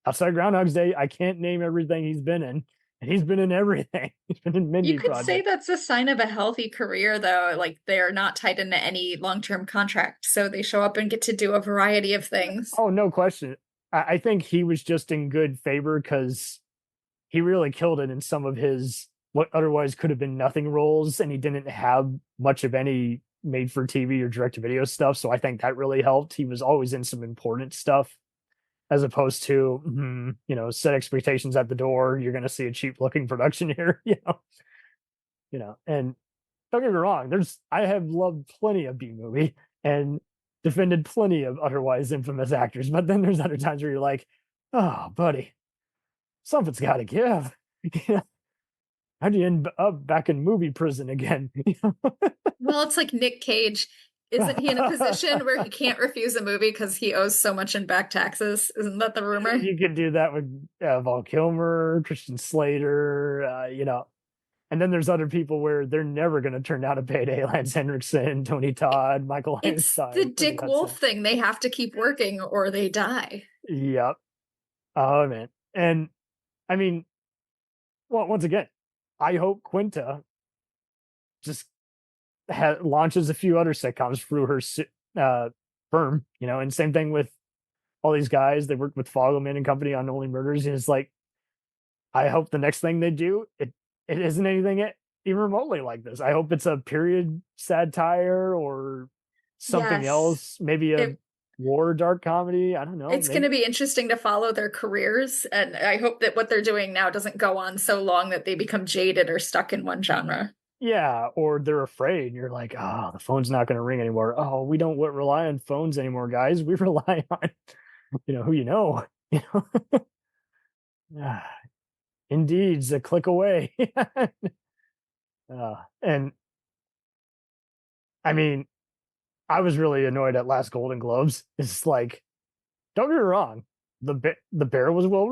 outside Groundhog's Day, I can't name everything he's been in. And he's been in everything. He's been in many projects. You could say that's a sign of a healthy career, though. Like, they're not tied into any long-term contract, so they show up and get to do a variety of things. Oh, no question. I think he was just in good favor because he really killed it in some of his what otherwise could have been nothing roles, and he didn't have much of any made-for-TV or direct-to-video stuff, so I think that really helped. He was always in some important stuff, as opposed to, set expectations at the door. You're going to see a cheap looking production here, and don't get me wrong. I have loved plenty of B-movie and defended plenty of otherwise infamous actors, but then there's other times where you're like, oh, buddy, something's got to give. How'd you end up back in movie prison again? Well, it's like Nick Cage. Isn't he in a position where he can't refuse a movie because he owes so much in back taxes? Isn't that the rumor? You could do that with Val Kilmer, Christian Slater, and then there's other people where they're never going to turn down a payday. Lance Henriksen, Tony Todd, Michael It's Einstein. the Dick Wolf thing. They have to keep working or they die. Yep. Oh, man. And I mean, well, once again, I hope Quinta just launches a few other sitcoms through her firm, and same thing with all these guys. They worked with Fogelman and company on Only Murders, and it's like, I hope the next thing they do, it isn't anything even remotely like this. I hope it's a period satire or something else, maybe a war dark comedy. I don't know. It's going to be interesting to follow their careers, and I hope that what they're doing now doesn't go on so long that they become jaded or stuck in one genre. Yeah, or they're afraid. You're like, oh, the phone's not going to ring anymore. Oh, we don't rely on phones anymore, guys. We rely on, who you know. Indeed's a click away. And I mean, I was really annoyed at last Golden Globes. It's like, don't get me wrong, the Bear was well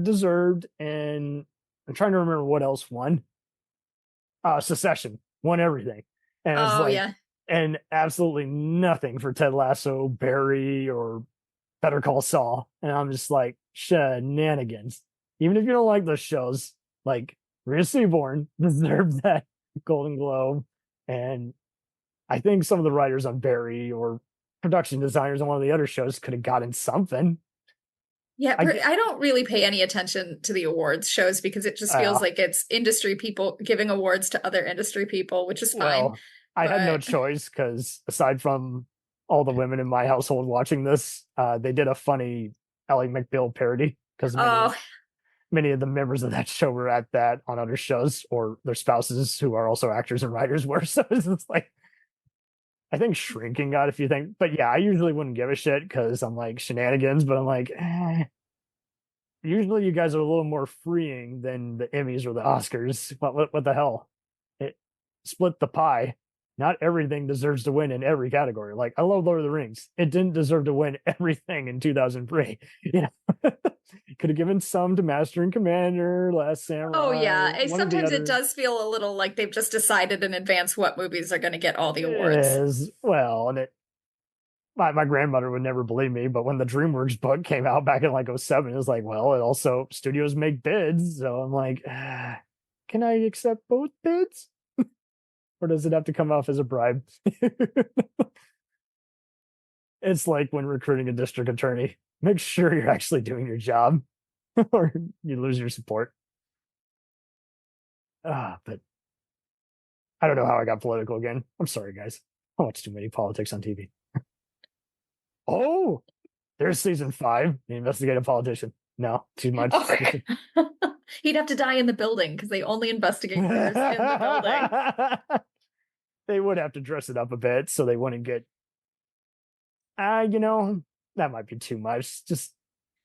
deserved, and I'm trying to remember what else won. Secession won everything, and and absolutely nothing for Ted Lasso, Barry, or Better Call Saul. And I'm just like, shenanigans. Even if you don't like those shows, like Rhea Seaborn deserved that Golden Globe, and I think some of the writers on Barry or production designers on one of the other shows could have gotten something. Yeah, I don't really pay any attention to the awards shows because it just feels like it's industry people giving awards to other industry people, which is fine. Well, I had no choice because aside from all the women in my household watching this, they did a funny Ally McBeal parody because many of the members of that show were at that on other shows, or their spouses who are also actors and writers were. So it's like, I think Shrinking got a few things, but yeah, I usually wouldn't give a shit because I'm like shenanigans, but I'm like, usually you guys are a little more freeing than the Emmys or the Oscars. What the hell? It split the pie. Not everything deserves to win in every category. Like, I love Lord of the Rings. It didn't deserve to win everything in 2003. Could have given some to Master and Commander, Last Samurai. Oh yeah, sometimes it does feel a little like they've just decided in advance what movies are going to get all the awards. Well, and my grandmother would never believe me, but when the DreamWorks book came out back in like 2007, it was like, well, it also studios make bids, so I'm like, can I accept both bids? Or does it have to come off as a bribe? It's like when recruiting a district attorney. make sure you're actually doing your job or you lose your support. But I don't know how I got political again. I'm sorry, guys. I watch too many politics on TV. Oh, there's season 5, The Investigative Politician. No, too much. Okay. He'd have to die in the building because they only investigate murders in the building. They would have to dress it up a bit so they wouldn't get... that might be too much. Just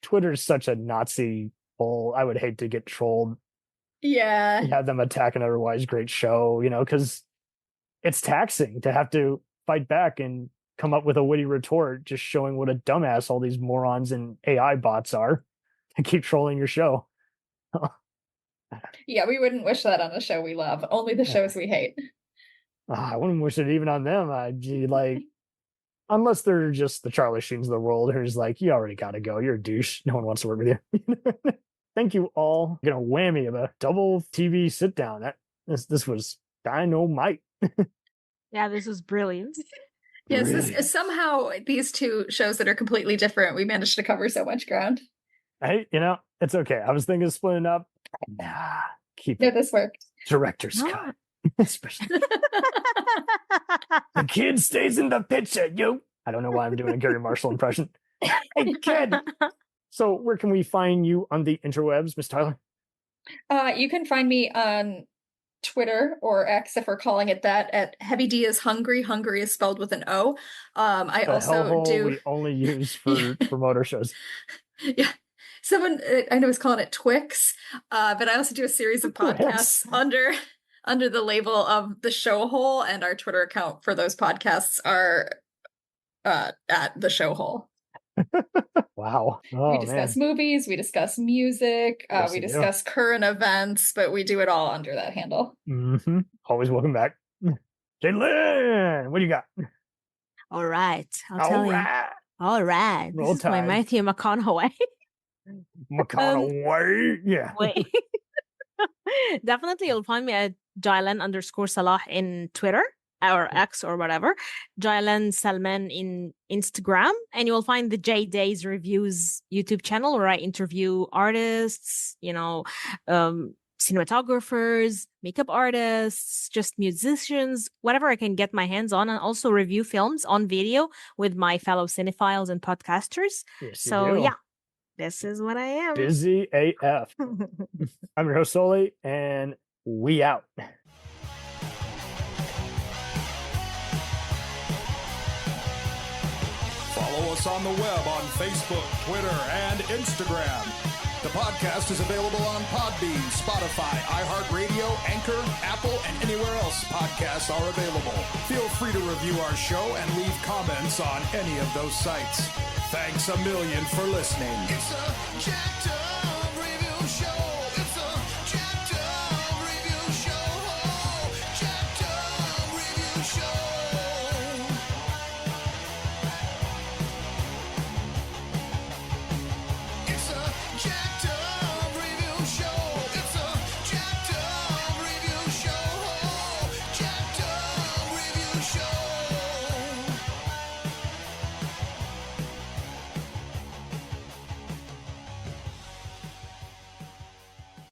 Twitter's such a Nazi hole. I would hate to get trolled. Yeah. Have them attack an otherwise great show, because it's taxing to have to fight back and come up with a witty retort, just showing what a dumbass all these morons and AI bots are and keep trolling your show. Yeah, we wouldn't wish that on a show we love. Only the shows we hate. I wouldn't wish it even on them. I'd be like, unless they're just the Charlie Sheens of the world, who's like, you already got to go. You're a douche. No one wants to work with you. Thank you all. Gonna whammy of a double TV sit down. This was dynamite. Yeah, this was brilliant. Yes, Brilliant. Somehow these two shows that are completely different, we managed to cover so much ground. Hey, it's okay. I was thinking of splitting up. Nah, keep No, this worked. Director's cut. Especially. The kid stays in the picture, yo. I don't know why I'm doing a Gary Marshall impression. Hey, kid. So where can we find you on the interwebs, Miss Tyler? You can find me on Twitter or X, if we're calling it that, at Heavy D is Hungry. Hungry is spelled with an O. I The also hellhole do. we only use for motor shows. Yeah. Someone I know is calling it Twix, but I also do a series of podcasts under the label of the Showhole, and our Twitter account for those podcasts are at the Showhole. Wow. Oh, we discuss movies, we discuss music, Yes, we you do. discuss current events, but we do it all under that handle. Mm-hmm. Always welcome back. Jaylan, what do you got? All right. I'll tell you. All right. Roll This is my Tide. Matthew McConaughey. McConaughey. Yeah. Wait. Definitely you'll find me at Jaylan_Salah in Twitter or X or whatever. Jaylan Salman in Instagram. And you will find the J Days Reviews YouTube channel where I interview artists, cinematographers, makeup artists, just musicians, whatever I can get my hands on, and also review films on video with my fellow cinephiles and podcasters. Yes, you So do. yeah, this is what I am. Busy AF. I'm your host, Soli, and we out. Follow us on the web on Facebook, Twitter, and Instagram. The podcast is available on Podbean, Spotify, iHeartRadio, Anchor, Apple, and anywhere else podcasts are available. Feel free to review our show and leave comments on any of those sites. Thanks a million for listening. It's a jacked up